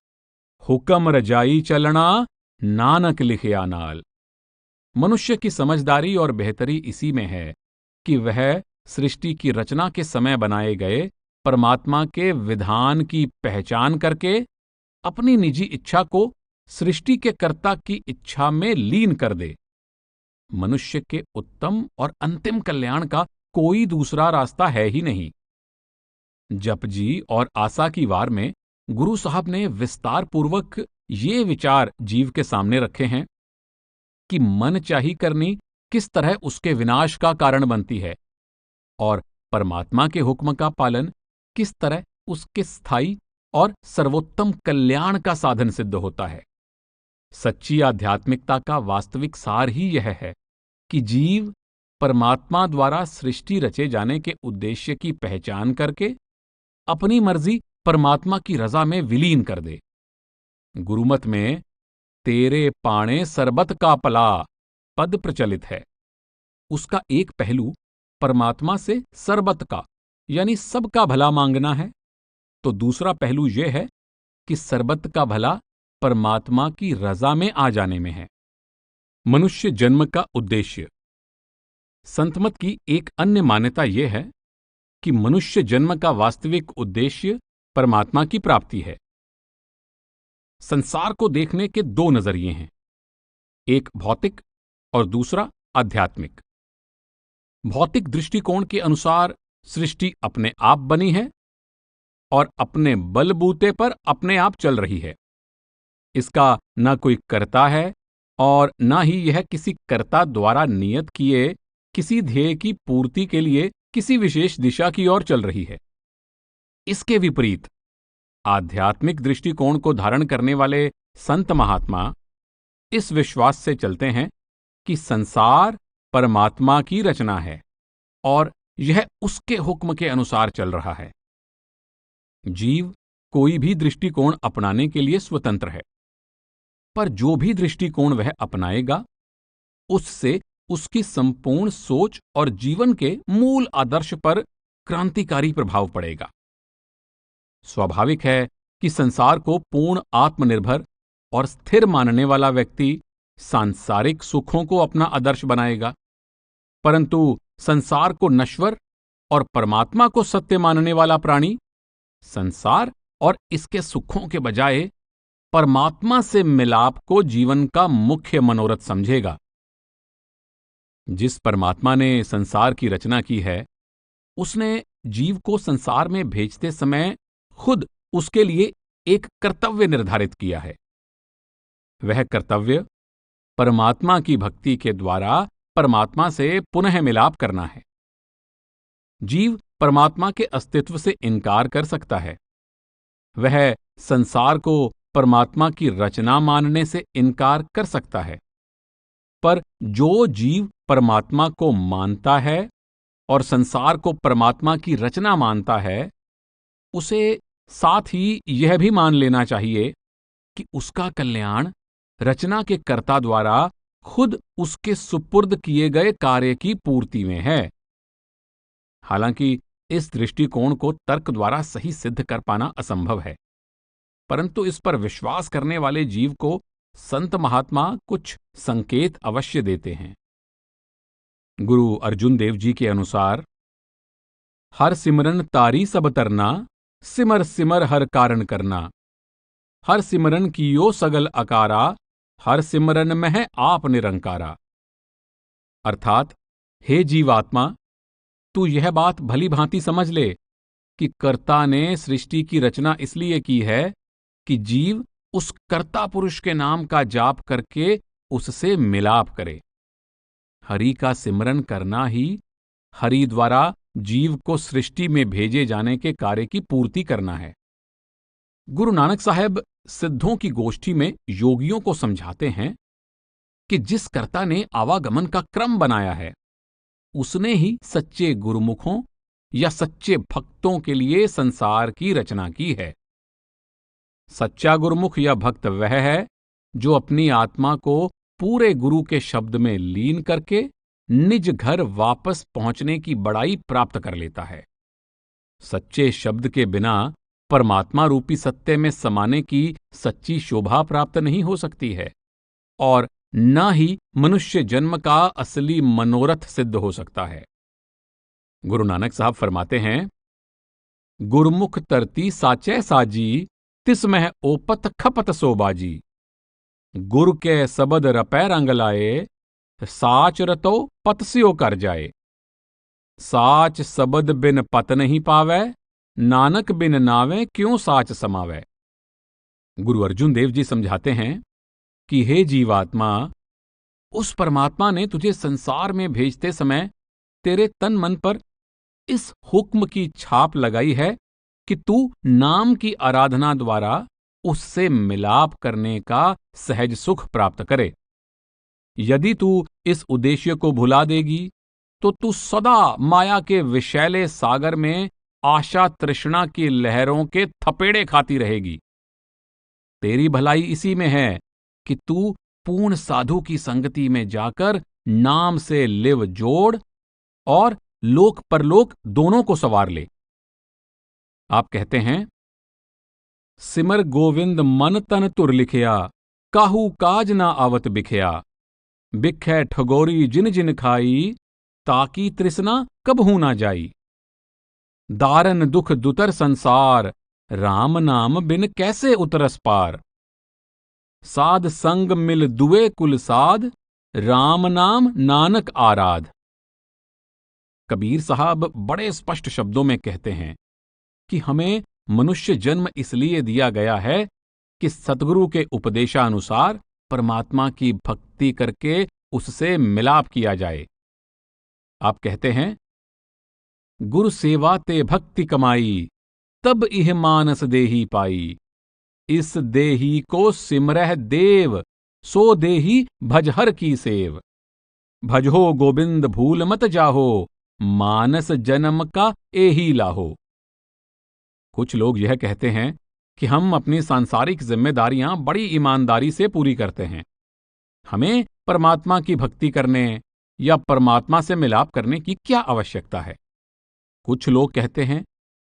हुक्म रजाई चलना, नानक लिखिया नाल। मनुष्य की समझदारी और बेहतरी इसी में है कि वह सृष्टि की रचना के समय बनाए गए परमात्मा के विधान की पहचान करके अपनी निजी इच्छा को सृष्टि के कर्ता की इच्छा में लीन कर दे। मनुष्य के उत्तम और अंतिम कल्याण का कोई दूसरा रास्ता है ही नहीं। जपजी और आसा की वार में गुरु साहब ने विस्तार पूर्वक ये विचार जीव के सामने रखे हैं कि मनचाही करनी किस तरह उसके विनाश का कारण बनती है, और परमात्मा के हुक्म का पालन किस तरह उसके स्थायी और सर्वोत्तम कल्याण का साधन सिद्ध होता है। सच्ची आध्यात्मिकता का वास्तविक सार ही यह है कि जीव परमात्मा द्वारा सृष्टि रचे जाने के उद्देश्य की पहचान करके अपनी मर्जी परमात्मा की रजा में विलीन कर दे। गुरुमत में तेरे पाणे सरबत का पला पद प्रचलित है। उसका एक पहलू परमात्मा से सरबत का यानी सबका भला मांगना है, तो दूसरा पहलू यह है कि सरबत का भला परमात्मा की रजा में आ जाने में है। मनुष्य जन्म का उद्देश्य। संतमत की एक अन्य मान्यता यह है कि मनुष्य जन्म का वास्तविक उद्देश्य परमात्मा की प्राप्ति है। संसार को देखने के दो नजरिए हैं, एक भौतिक और दूसरा आध्यात्मिक। भौतिक दृष्टिकोण के अनुसार सृष्टि अपने आप बनी है और अपने बलबूते पर अपने आप चल रही है। इसका न कोई कर्ता है और न ही यह किसी कर्ता द्वारा नियत किए किसी ध्येय की पूर्ति के लिए किसी विशेष दिशा की ओर चल रही है। इसके विपरीत आध्यात्मिक दृष्टिकोण को धारण करने वाले संत महात्मा इस विश्वास से चलते हैं कि संसार परमात्मा की रचना है और यह उसके हुक्म के अनुसार चल रहा है। जीव कोई भी दृष्टिकोण अपनाने के लिए स्वतंत्र है, पर जो भी दृष्टिकोण वह अपनाएगा उससे उसकी संपूर्ण सोच और जीवन के मूल आदर्श पर क्रांतिकारी प्रभाव पड़ेगा। स्वाभाविक है कि संसार को पूर्ण आत्मनिर्भर और स्थिर मानने वाला व्यक्ति सांसारिक सुखों को अपना आदर्श बनाएगा, परंतु संसार को नश्वर और परमात्मा को सत्य मानने वाला प्राणी संसार और इसके सुखों के बजाय परमात्मा से मिलाप को जीवन का मुख्य मनोरथ समझेगा। जिस परमात्मा ने संसार की रचना की है, उसने जीव को संसार में भेजते समय खुद उसके लिए एक कर्तव्य निर्धारित किया है। वह कर्तव्य परमात्मा की भक्ति के द्वारा परमात्मा से पुनः मिलाप करना है। जीव परमात्मा के अस्तित्व से इनकार कर सकता है। वह संसार को परमात्मा की रचना मानने से इनकार कर सकता है। पर जो जीव परमात्मा को मानता है और संसार को परमात्मा की रचना मानता है, उसे साथ ही यह भी मान लेना चाहिए कि उसका कल्याण रचना के कर्ता द्वारा खुद उसके सुपुर्द किए गए कार्य की पूर्ति में है। हालांकि इस दृष्टिकोण को तर्क द्वारा सही सिद्ध कर पाना असंभव है, परंतु इस पर विश्वास करने वाले जीव को संत महात्मा कुछ संकेत अवश्य देते हैं। गुरु अर्जुन देव जी के अनुसार, हर सिमरन तारी सब तरना, सिमर सिमर हर कारण करना। हर सिमरन कियो सगल अकारा, हर सिमरन में है आप निरंकारा। अर्थात, हे जीवात्मा, तू यह बात भली भांति समझ ले कि कर्ता ने सृष्टि की रचना इसलिए की है कि जीव उस कर्ता पुरुष के नाम का जाप करके उससे मिलाप करे। हरि का सिमरन करना ही हरि द्वारा जीव को सृष्टि में भेजे जाने के कार्य की पूर्ति करना है। गुरु नानक साहब सिद्धों की गोष्ठी में योगियों को समझाते हैं कि जिस कर्ता ने आवागमन का क्रम बनाया है, उसने ही सच्चे गुरुमुखों या सच्चे भक्तों के लिए संसार की रचना की है। सच्चा गुरुमुख या भक्त वह है जो अपनी आत्मा को पूरे गुरु के शब्द में लीन करके निज घर वापस पहुंचने की बड़ाई प्राप्त कर लेता है। सच्चे शब्द के बिना परमात्मा रूपी सत्य में समाने की सच्ची शोभा प्राप्त नहीं हो सकती है और न ही मनुष्य जन्म का असली मनोरथ सिद्ध हो सकता है। गुरु नानक साहब फरमाते हैं, गुरमुख तरती साचै साजी, तिसमह ओपत खपत सोबाजी। गुर के सबद रपै रंग लाए, साच रतो पतस्यो कर जाए। साच सबद बिन पत नहीं पावै, नानक बिन नावे क्यों साच समावै। गुरु अर्जुन देव जी समझाते हैं कि हे जीवात्मा, उस परमात्मा ने तुझे संसार में भेजते समय तेरे तन मन पर इस हुक्म की छाप लगाई है कि तू नाम की आराधना द्वारा उससे मिलाप करने का सहज सुख प्राप्त करे। यदि तू इस उद्देश्य को भुला देगी तो तू सदा माया के विशैले सागर में आशा तृष्णा की लहरों के थपेड़े खाती रहेगी। तेरी भलाई इसी में है कि तू पूर्ण साधु की संगति में जाकर नाम से लिव जोड़ और लोक परलोक दोनों को सवार ले। आप कहते हैं, सिमर गोविंद मन तन तुर लिखिया, काहू काज ना आवत बिखिया। बिखै ठगोरी जिन जिन खाई, ताकी तृष्णा कबहू ना जाई। दारन दुख दुतर संसार, राम नाम बिन कैसे उतरस पार। साध संग मिल दुए कुल साध, राम नाम नानक आराध। कबीर साहब बड़े स्पष्ट शब्दों में कहते हैं कि हमें मनुष्य जन्म इसलिए दिया गया है कि सतगुरु के उपदेशानुसार परमात्मा की भक्ति करके उससे मिलाप किया जाए। आप कहते हैं, गुरु सेवा ते भक्ति कमाई, तब इह मानस देही पाई। इस देही को सिमरह देव, सो देही भजहर की सेव। भजहो गोविंद भूल मत जाहो, मानस जन्म का एही लाहो। कुछ लोग यह कहते हैं कि हम अपनी सांसारिक जिम्मेदारियां बड़ी ईमानदारी से पूरी करते हैं, हमें परमात्मा की भक्ति करने या परमात्मा से मिलाप करने की क्या आवश्यकता है। कुछ लोग कहते हैं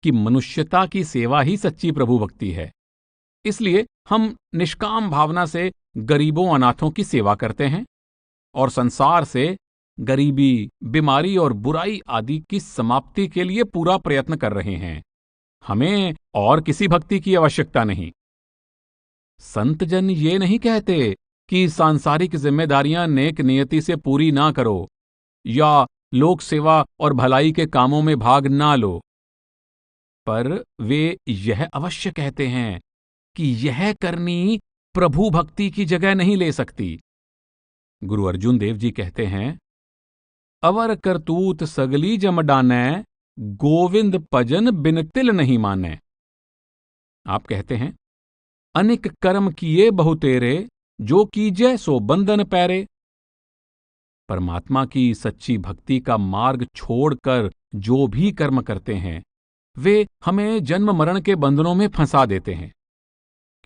कि मनुष्यता की सेवा ही सच्ची प्रभु भक्ति है, इसलिए हम निष्काम भावना से गरीबों अनाथों की सेवा करते हैं और संसार से गरीबी, बीमारी और बुराई आदि की समाप्ति के लिए पूरा प्रयत्न कर रहे हैं। हमें और किसी भक्ति की आवश्यकता नहीं। संत जन ये नहीं कहते कि सांसारिक जिम्मेदारियां नेक नियति से पूरी ना करो, या लोक सेवा और भलाई के कामों में भाग ना लो, पर वे यह अवश्य कहते हैं कि यह करनी प्रभु भक्ति की जगह नहीं ले सकती। गुरु अर्जुन देव जी कहते हैं, अवर करतूत सगली जम डानै, गोविंद भजन बिन तिल नहीं मानै। आप कहते हैं, अनेक कर्म किए बहुतेरे, जो कीजै सो बंधन पैरे। परमात्मा की सच्ची भक्ति का मार्ग छोड़कर जो भी कर्म करते हैं, वे हमें जन्म मरण के बंधनों में फंसा देते हैं,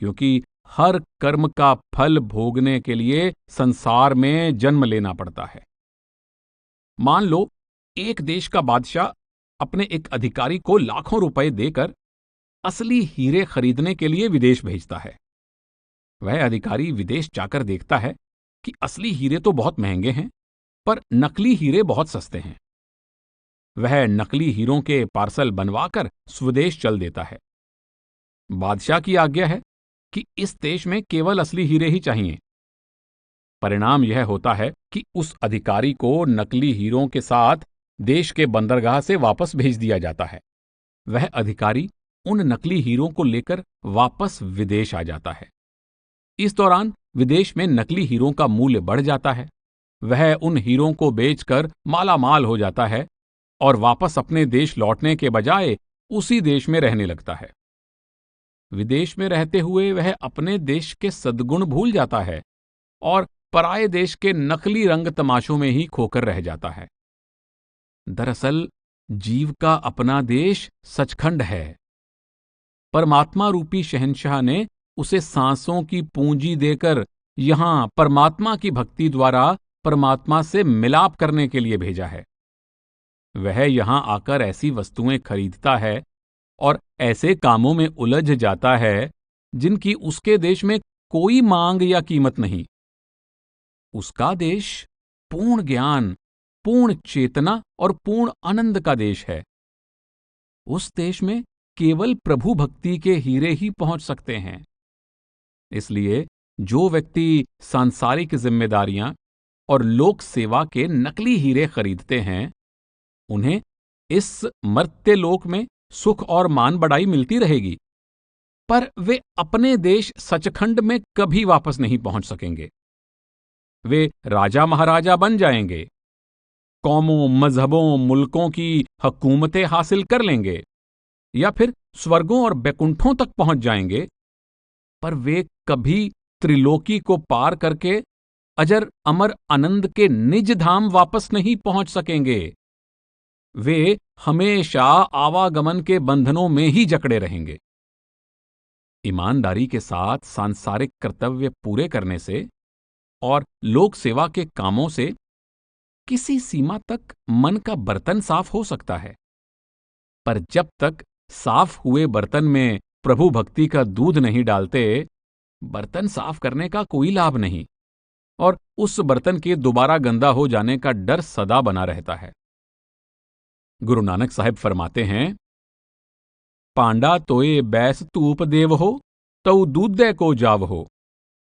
क्योंकि हर कर्म का फल भोगने के लिए संसार में जन्म लेना पड़ता है। मान लो एक देश का बादशाह अपने एक अधिकारी को लाखों रुपए देकर असली हीरे खरीदने के लिए विदेश भेजता है। वह अधिकारी विदेश जाकर देखता है कि असली हीरे तो बहुत महंगे हैं, पर नकली हीरे बहुत सस्ते हैं। वह नकली हीरों के पार्सल बनवाकर स्वदेश चल देता है। बादशाह की आज्ञा है कि इस देश में केवल असली हीरे ही चाहिए। परिणाम यह होता है कि उस अधिकारी को नकली हीरों के साथ देश के बंदरगाह से वापस भेज दिया जाता है। वह अधिकारी उन नकली हीरों को लेकर वापस विदेश आ जाता है। इस दौरान विदेश में नकली हीरों का मूल्य बढ़ जाता है। वह उन हीरों को बेचकर माला माल हो जाता है और वापस अपने देश लौटने के बजाय उसी देश में रहने लगता है। विदेश में रहते हुए वह अपने देश के सद्गुण भूल जाता है और पराये देश के नकली रंग तमाशों में ही खोकर रह जाता है। दरअसल जीव का अपना देश सचखंड है। परमात्मा रूपी शहंशाह ने उसे सांसों की पूंजी देकर यहां परमात्मा की भक्ति द्वारा परमात्मा से मिलाप करने के लिए भेजा है। वह यहां आकर ऐसी वस्तुएं खरीदता है और ऐसे कामों में उलझ जाता है जिनकी उसके देश में कोई मांग या कीमत नहीं। उसका देश पूर्ण ज्ञान, पूर्ण चेतना और पूर्ण आनंद का देश है। उस देश में केवल प्रभु भक्ति के हीरे ही पहुंच सकते हैं। इसलिए जो व्यक्ति सांसारिक जिम्मेदारियां और लोक सेवा के नकली हीरे खरीदते हैं, उन्हें इस मर्त्य लोक में सुख और मान बढ़ाई मिलती रहेगी, पर वे अपने देश सचखंड में कभी वापस नहीं पहुंच सकेंगे। वे राजा महाराजा बन जाएंगे, कौमों, मजहबों, मुल्कों की हुकूमतें हासिल कर लेंगे या फिर स्वर्गों और बैकुंठों तक पहुंच जाएंगे, पर वे कभी त्रिलोकी को पार करके अजर अमर आनंद के निज धाम वापस नहीं पहुंच सकेंगे। वे हमेशा आवागमन के बंधनों में ही जकड़े रहेंगे। ईमानदारी के साथ सांसारिक कर्तव्य पूरे करने से और लोक सेवा के कामों से किसी सीमा तक मन का बर्तन साफ हो सकता है, पर जब तक साफ हुए बर्तन में प्रभु भक्ति का दूध नहीं डालते, बर्तन साफ करने का कोई लाभ नहीं और उस बर्तन के दोबारा गंदा हो जाने का डर सदा बना रहता है। गुरु नानक साहिब फरमाते हैं, पांडा तोए बैस तूप देव हो, तऊ दूधे को जाव हो,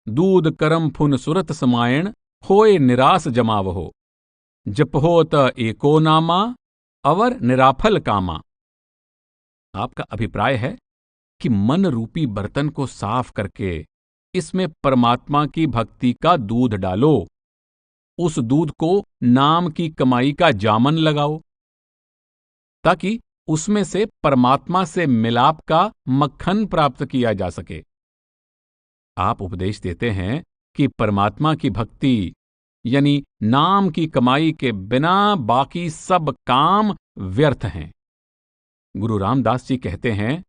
दूध करम फुन सुरत समायण, होए निरास जमाव हो, जपहो त एको नामा, अवर निराफल कामा। आपका अभिप्राय है कि मन रूपी बर्तन को साफ करके इसमें परमात्मा की भक्ति का दूध डालो। उस दूध को नाम की कमाई का जामन लगाओ, ताकि उसमें से परमात्मा से मिलाप का मक्खन प्राप्त किया जा सके। आप उपदेश देते हैं कि परमात्मा की भक्ति यानी नाम की कमाई के बिना बाकी सब काम व्यर्थ हैं। गुरु रामदास जी कहते हैं,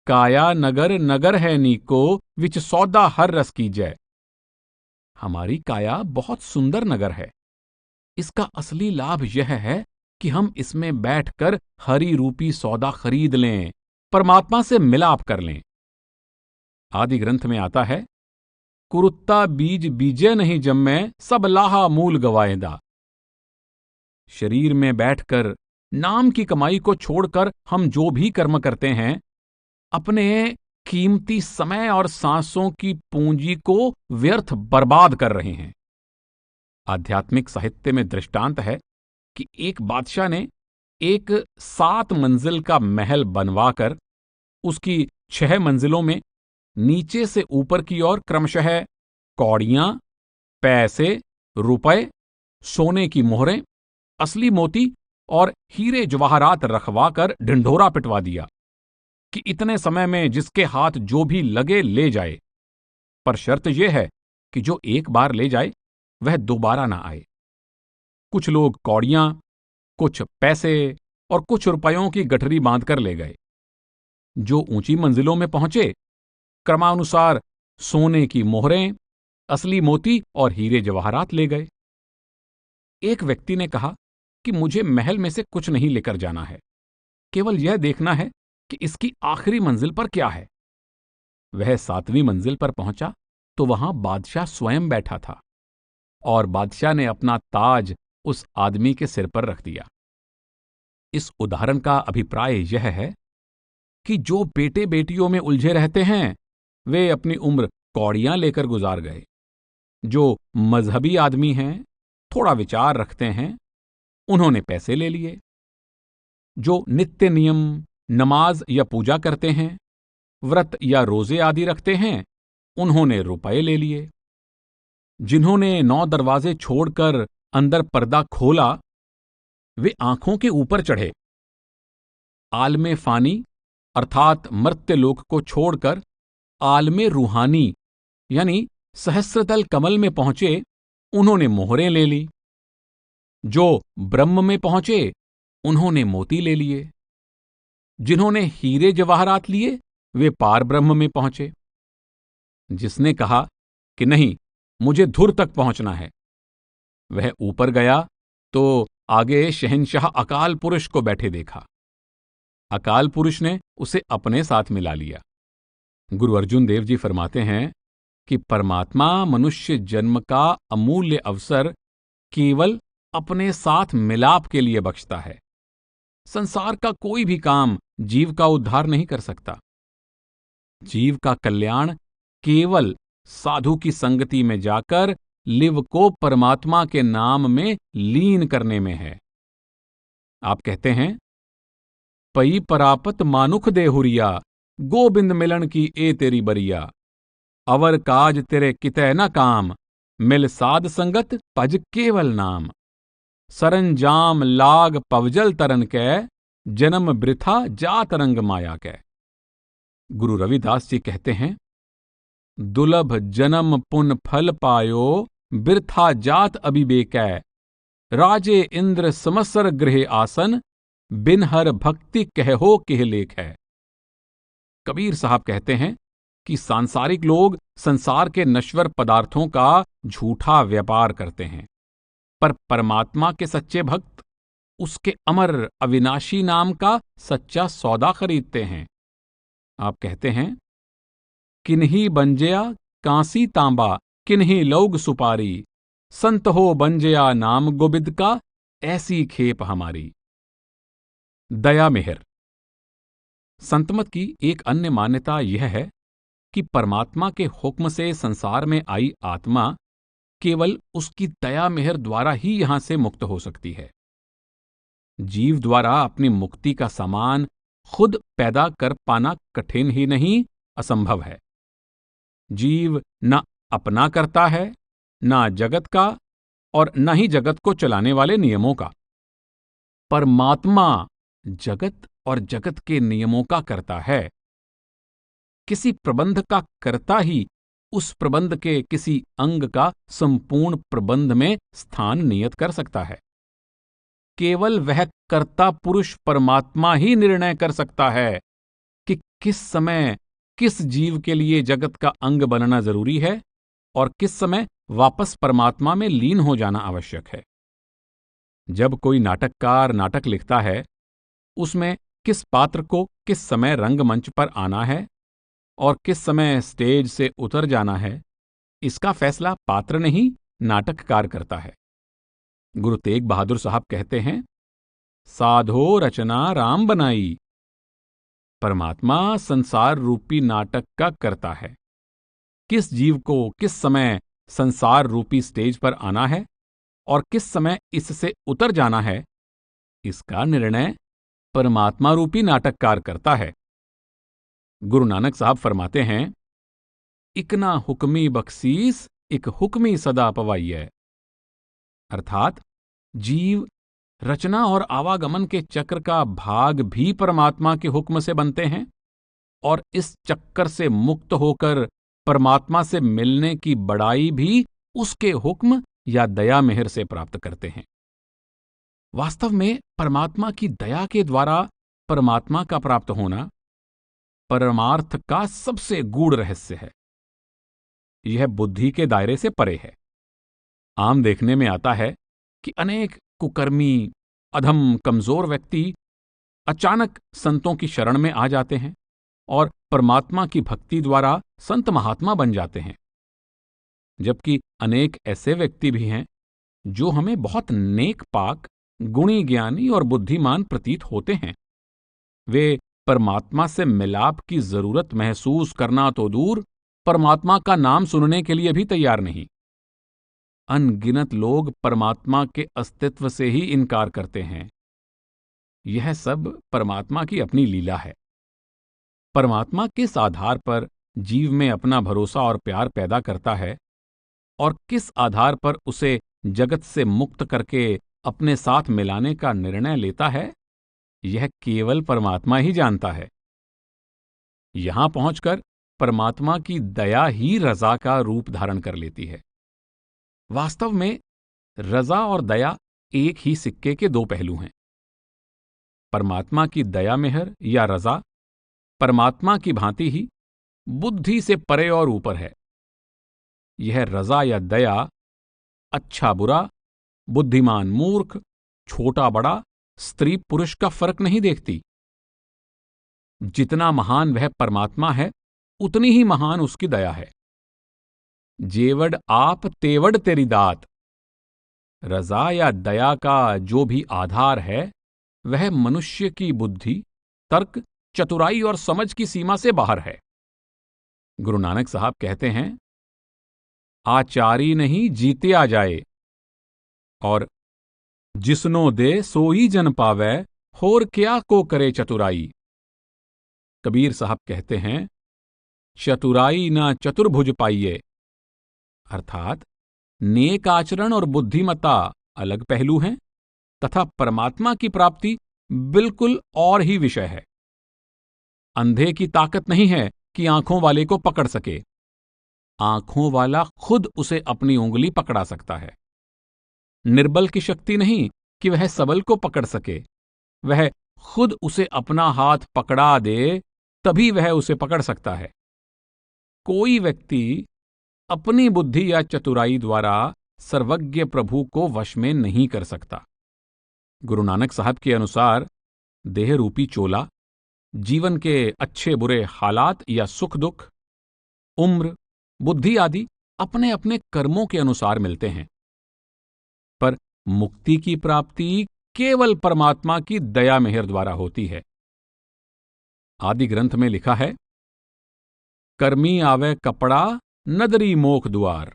काया नगर नगर है नीको, विच सौदा हर रस की जय। हमारी काया बहुत सुंदर नगर है। इसका असली लाभ यह है कि हम इसमें बैठकर हरि रूपी सौदा खरीद लें, परमात्मा से मिलाप कर लें। आदि ग्रंथ में आता है, कुरुत्ता बीज बीजे नहीं जम्मे, सब लाहा मूल गवाएदा। शरीर में बैठकर नाम की कमाई को छोड़कर हम जो भी कर्म करते हैं, अपने कीमती समय और सांसों की पूंजी को व्यर्थ बर्बाद कर रहे हैं। आध्यात्मिक साहित्य में दृष्टांत है कि एक बादशाह ने एक 7 मंजिल का महल बनवाकर उसकी 6 मंजिलों में नीचे से ऊपर की ओर क्रमशः कौड़ियां, पैसे, रुपए, सोने की मोहरें, असली मोती और हीरे जवाहरात रखवाकर ढिंढोरा पिटवा दिया कि इतने समय में जिसके हाथ जो भी लगे ले जाए, पर शर्त यह है कि जो एक बार ले जाए वह दोबारा ना आए। कुछ लोग कौड़ियां, कुछ पैसे और कुछ रुपयों की गठरी बांधकर ले गए। जो ऊंची मंजिलों में पहुंचे, क्रमानुसार सोने की मोहरें, असली मोती और हीरे जवाहरात ले गए। एक व्यक्ति ने कहा कि मुझे महल में से कुछ नहीं लेकर जाना है, केवल यह देखना है कि इसकी आखिरी मंजिल पर क्या है। वह 7वीं मंजिल पर पहुंचा तो वहां बादशाह स्वयं बैठा था और बादशाह ने अपना ताज उस आदमी के सिर पर रख दिया। इस उदाहरण का अभिप्राय यह है कि जो बेटे बेटियों में उलझे रहते हैं वे अपनी उम्र कौड़ियां लेकर गुजार गए। जो मजहबी आदमी हैं, थोड़ा विचार रखते हैं, उन्होंने पैसे ले लिए। जो नित्य नियम, नमाज या पूजा करते हैं, व्रत या रोजे आदि रखते हैं, उन्होंने रुपए ले लिए। जिन्होंने 9 दरवाजे छोड़कर अंदर पर्दा खोला, वे आंखों के ऊपर चढ़े। आलमे फानी अर्थात मर्त्यलोक को छोड़कर आलमे रूहानी यानी सहस्रतल कमल में पहुंचे, उन्होंने मोहरें ले ली। जो ब्रह्म में पहुंचे, उन्होंने मोती ले लिए। जिन्होंने हीरे जवाहरात लिए, वे पार ब्रह्म में पहुंचे। जिसने कहा कि नहीं, मुझे धुर तक पहुंचना है, वह ऊपर गया तो आगे शहंशाह अकाल पुरुष को बैठे देखा। अकाल पुरुष ने उसे अपने साथ मिला लिया। गुरु अर्जुन देव जी फरमाते हैं कि परमात्मा मनुष्य जन्म का अमूल्य अवसर केवल अपने साथ मिलाप के लिए बख्शता है। संसार का कोई भी काम जीव का उद्धार नहीं कर सकता। जीव का कल्याण केवल साधु की संगति में जाकर लिव को परमात्मा के नाम में लीन करने में है। आप कहते हैं, पई परापत मानुख देहुरिया, गोबिंद मिलन की ए तेरी बरिया, अवर काज तेरे कितै न काम, मिल साध संगत भज केवल नाम, सरंजाम लाग पवजल तरन कै, जन्म बृथा जात रंग माया कै। गुरु रविदास जी कहते हैं, दुलभ जन्म पुन फल पायो, बिरथा जात अभिबेकै, राजे इंद्र समसर गृह आसन, बिन हर भक्ति कहहो केह लेख है। कबीर साहब कहते हैं कि सांसारिक लोग संसार के नश्वर पदार्थों का झूठा व्यापार करते हैं, पर परमात्मा के सच्चे भक्त उसके अमर अविनाशी नाम का सच्चा सौदा खरीदते हैं। आप कहते हैं, किन्ही बंजया कांसी तांबा, किन्ही लौग सुपारी, संत हो बंजया नाम गोबिद का, ऐसी खेप हमारी। दया मेहर। संतमत की एक अन्य मान्यता यह है कि परमात्मा के हुक्म से संसार में आई आत्मा केवल उसकी दया मेहर द्वारा ही यहां से मुक्त हो सकती है। जीव द्वारा अपनी मुक्ति का सामान खुद पैदा कर पाना कठिन ही नहीं, असंभव है। जीव न अपना करता है, न जगत का, और न ही जगत को चलाने वाले नियमों का। परमात्मा जगत और जगत के नियमों का करता है। किसी प्रबंध का कर्ता ही उस प्रबंध के किसी अंग का संपूर्ण प्रबंध में स्थान नियत कर सकता है। केवल वह कर्ता पुरुष परमात्मा ही निर्णय कर सकता है कि किस समय किस जीव के लिए जगत का अंग बनना जरूरी है और किस समय वापस परमात्मा में लीन हो जाना आवश्यक है। जब कोई नाटककार नाटक लिखता है, उसमें किस पात्र को किस समय रंगमंच पर आना है और किस समय स्टेज से उतर जाना है, इसका फैसला पात्र नहीं, नाटककार करता है। गुरु तेग बहादुर साहब कहते हैं, साधो रचना राम बनाई। परमात्मा संसार रूपी नाटक का करता है। किस जीव को किस समय संसार रूपी स्टेज पर आना है और किस समय इससे उतर जाना है, इसका निर्णय परमात्मा रूपी नाटककार करता है। गुरु नानक साहब फरमाते हैं, इकना हुक्मी बख्शीस इक हुक्मी सदा पवाइय। अर्थात जीव रचना और आवागमन के चक्र का भाग भी परमात्मा के हुक्म से बनते हैं और इस चक्कर से मुक्त होकर परमात्मा से मिलने की बड़ाई भी उसके हुक्म या दया मेहर से प्राप्त करते हैं। वास्तव में परमात्मा की दया के द्वारा परमात्मा का प्राप्त होना परमार्थ का सबसे गूढ़ रहस्य है। यह बुद्धि के दायरे से परे है। आम देखने में आता है कि अनेक कुकर्मी, अधम, कमजोर व्यक्ति अचानक संतों की शरण में आ जाते हैं और परमात्मा की भक्ति द्वारा संत महात्मा बन जाते हैं, जबकि अनेक ऐसे व्यक्ति भी हैं जो हमें बहुत नेक पाक, गुणी, ज्ञानी और बुद्धिमान प्रतीत होते हैं। वे परमात्मा से मिलाप की जरूरत महसूस करना तो दूर, परमात्मा का नाम सुनने के लिए भी तैयार नहीं। अनगिनत लोग परमात्मा के अस्तित्व से ही इनकार करते हैं। यह सब परमात्मा की अपनी लीला है। परमात्मा किस आधार पर जीव में अपना भरोसा और प्यार पैदा करता है और किस आधार पर उसे जगत से मुक्त करके अपने साथ मिलाने का निर्णय लेता है, यह केवल परमात्मा ही जानता है। यहां पहुंचकर परमात्मा की दया ही रजा का रूप धारण कर लेती है। वास्तव में रजा और दया एक ही सिक्के के दो पहलू हैं। परमात्मा की दया मेहर या रजा परमात्मा की भांति ही बुद्धि से परे और ऊपर है। यह रजा या दया अच्छा बुरा, बुद्धिमान मूर्ख, छोटा बड़ा, स्त्री पुरुष का फर्क नहीं देखती। जितना महान वह परमात्मा है, उतनी ही महान उसकी दया है। जेवड़ आप तेवड़ तेरी दात। रजा या दया का जो भी आधार है, वह मनुष्य की बुद्धि, तर्क, चतुराई और समझ की सीमा से बाहर है। गुरु नानक साहब कहते हैं, आचारी नहीं जीते आ जाए, और जिसनो दे सोई जन पावै, होर क्या को करे चतुराई। कबीर साहब कहते हैं, चतुराई ना चतुर्भुज पाइये। अर्थात नेक आचरण और बुद्धिमत्ता अलग पहलू हैं तथा परमात्मा की प्राप्ति बिल्कुल और ही विषय है। अंधे की ताकत नहीं है कि आंखों वाले को पकड़ सके। आंखों वाला खुद उसे अपनी उंगली पकड़ा सकता है। निर्बल की शक्ति नहीं कि वह सबल को पकड़ सके। वह खुद उसे अपना हाथ पकड़ा दे, तभी वह उसे पकड़ सकता है। कोई व्यक्ति अपनी बुद्धि या चतुराई द्वारा सर्वज्ञ प्रभु को वश में नहीं कर सकता। गुरु नानक साहब के अनुसार देह रूपी चोला जीवन के अच्छे बुरे हालात या सुख दुख, उम्र, बुद्धि आदि अपने अपने कर्मों के अनुसार मिलते हैं, पर मुक्ति की प्राप्ति केवल परमात्मा की दया मेहर द्वारा होती है। आदि ग्रंथ में लिखा है, कर्मी आवे कपड़ा नदरी मोख द्वार।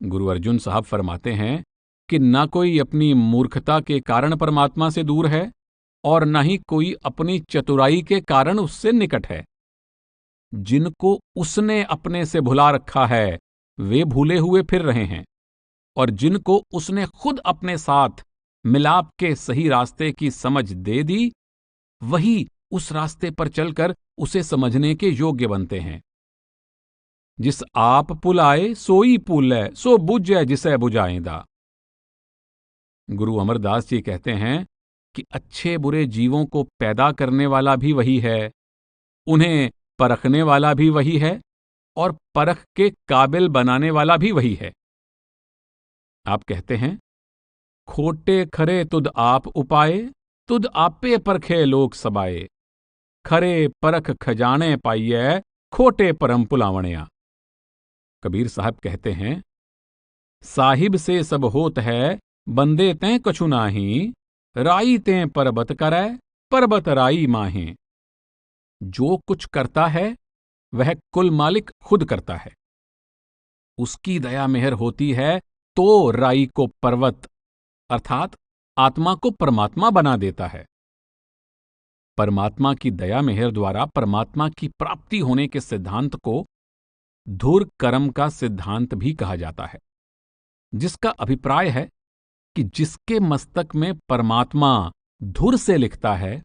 गुरु अर्जुन साहब फरमाते हैं कि न कोई अपनी मूर्खता के कारण परमात्मा से दूर है और न ही कोई अपनी चतुराई के कारण उससे निकट है। जिनको उसने अपने से भुला रखा है, वे भूले हुए फिर रहे हैं, और जिनको उसने खुद अपने साथ मिलाप के सही रास्ते की समझ दे दी, वही उस रास्ते पर चलकर उसे समझने के योग्य बनते हैं। जिस आप पुलाए सोई पुलै, सो बुझै जिसै बुझाएंदा। गुरु अमरदास जी कहते हैं कि अच्छे बुरे जीवों को पैदा करने वाला भी वही है, उन्हें परखने वाला भी वही है और परख के काबिल बनाने वाला भी वही है। आप कहते हैं, खोटे खरे तुद आप उपाए, तुद आपे परखे लोक सबाए। खरे परख खजाने पाइयै, खोटे परम पुलावणिया। कबीर साहब कहते हैं, साहिब से सब होत है, बंदे तें कछु नाही, राई तें परबत करै, परबत राई माहें। जो कुछ करता है वह कुल मालिक खुद करता है। उसकी दया मेहर होती है तो राई को पर्वत अर्थात आत्मा को परमात्मा बना देता है। परमात्मा की दया मेहर द्वारा परमात्मा की प्राप्ति होने के सिद्धांत को धुर कर्म का सिद्धांत भी कहा जाता है, जिसका अभिप्राय है कि जिसके मस्तक में परमात्मा धुर से लिखता है,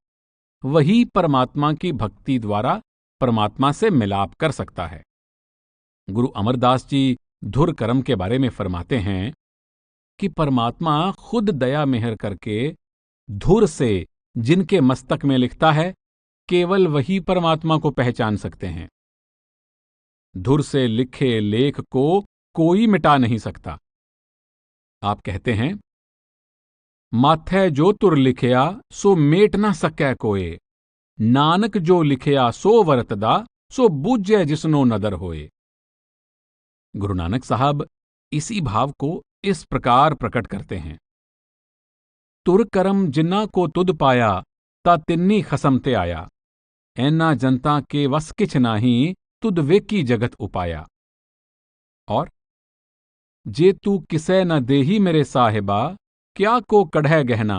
वही परमात्मा की भक्ति द्वारा परमात्मा से मिलाप कर सकता है। गुरु अमरदास जी धुर कर्म के बारे में फरमाते हैं कि परमात्मा खुद दया मेहर करके धुर से जिनके मस्तक में लिखता है, केवल वही परमात्मा को पहचान सकते हैं। धुर से लिखे लेख को कोई मिटा नहीं सकता। आप कहते हैं, माथे जो तुर लिखया सो मेट ना सकै कोए, नानक जो लिखया सो वरतदा सो बूझे जिसनो नदर होए। गुरु नानक साहब इसी भाव को इस प्रकार प्रकट करते हैं, तुर करम जिन्ना को तुद पाया ता तिन्नी खसम ते आया, ऐना जनता के वस किछ नाही तुद वेकी जगत उपाया। और जे तू किसे न देही मेरे साहिबा, क्या को कढ़ै गहना,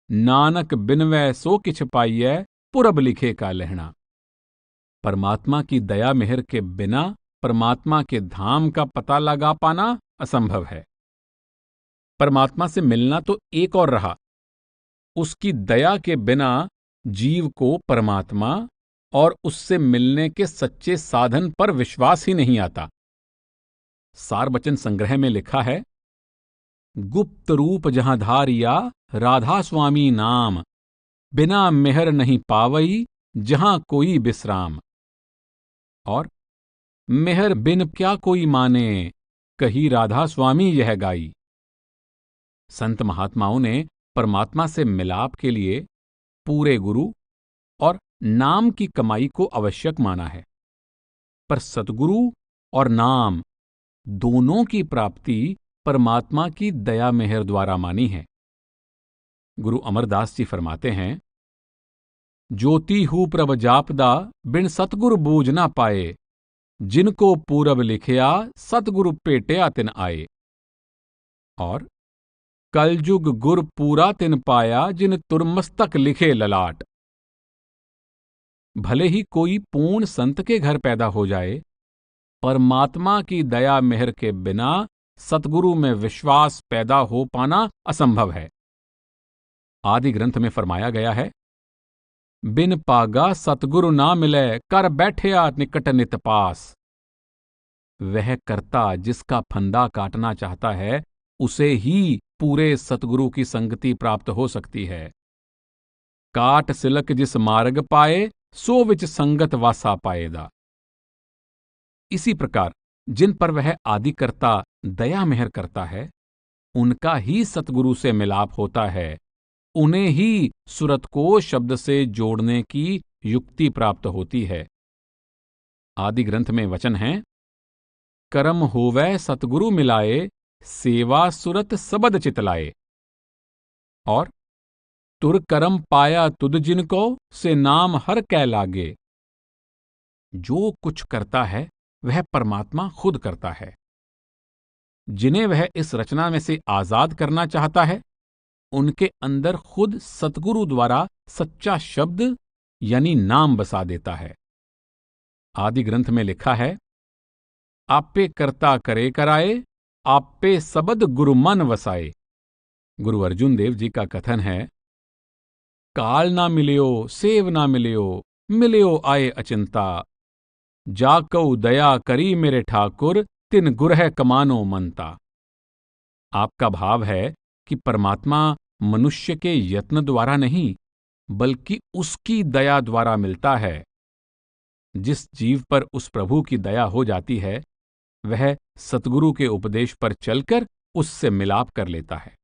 नानक बिनवै सो किछ पाइयै पुरब लिखे का लहना। परमात्मा की दया मेहर के बिना परमात्मा के धाम का पता लगा पाना असंभव है। परमात्मा से मिलना तो एक और रहा, उसकी दया के बिना जीव को परमात्मा और उससे मिलने के सच्चे साधन पर विश्वास ही नहीं आता। सार बचन संग्रह में लिखा है, गुप्त रूप जहां धारिया राधा स्वामी नाम, बिना मेहर नहीं पावई जहां कोई विश्राम। और मेहर बिन क्या कोई माने, कही राधा स्वामी यह गाई। संत महात्माओं ने परमात्मा से मिलाप के लिए पूरे गुरु और नाम की कमाई को आवश्यक माना है, पर सतगुरु और नाम दोनों की प्राप्ति परमात्मा की दया मेहर द्वारा मानी है। गुरु अमरदास जी फरमाते हैं, ज्योति हूँ प्रभ जापदा बिन सतगुरु बूझ ना पाए, जिनको पूरब लिखया सतगुरु पेटिया तिन आए। और कलयुग गुर पूरा तिन पाया जिन तुरमस्तक लिखे ललाट। भले ही कोई पूर्ण संत के घर पैदा हो जाए, परमात्मा की दया मेहर के बिना सतगुरु में विश्वास पैदा हो पाना असंभव है। आदि ग्रंथ में फरमाया गया है, बिन पागा सतगुरु ना मिले कर बैठया निकट नित पास। वह कर्ता जिसका फंदा काटना चाहता है, उसे ही पूरे सतगुरु की संगति प्राप्त हो सकती है। काट सिलक जिस मार्ग पाए, सो विच संगत वासा पाएदा। इसी प्रकार जिन पर वह आदिकर्ता दया मेहर करता है, उनका ही सतगुरु से मिलाप होता है, उन्हें ही सुरत को शब्द से जोड़ने की युक्ति प्राप्त होती है। आदि ग्रंथ में वचन है, करम होवै सतगुरु मिलाए, सेवा सुरत सबद चितलाए। और तुर करम पाया तुद जिनको, से नाम हर कै लागे। जो कुछ करता है वह परमात्मा खुद करता है। जिन्हें वह इस रचना में से आजाद करना चाहता है, उनके अंदर खुद सतगुरु द्वारा सच्चा शब्द यानी नाम बसा देता है। आदि ग्रंथ में लिखा है, आपे कर्ता करे कराए, आपे सबद गुरु मन वसाए। गुरु अर्जुन देव जी का कथन है, काल ना मिलियो सेव ना मिलियो, मिलियो आए अचिंता। जाकऊ दया करी मेरे ठाकुर, तिन गुरह कमानो मनता। आपका भाव है कि परमात्मा मनुष्य के यत्न द्वारा नहीं, बल्कि उसकी दया द्वारा मिलता है। जिस जीव पर उस प्रभु की दया हो जाती है, वह सतगुरु के उपदेश पर चलकर उससे मिलाप कर लेता है।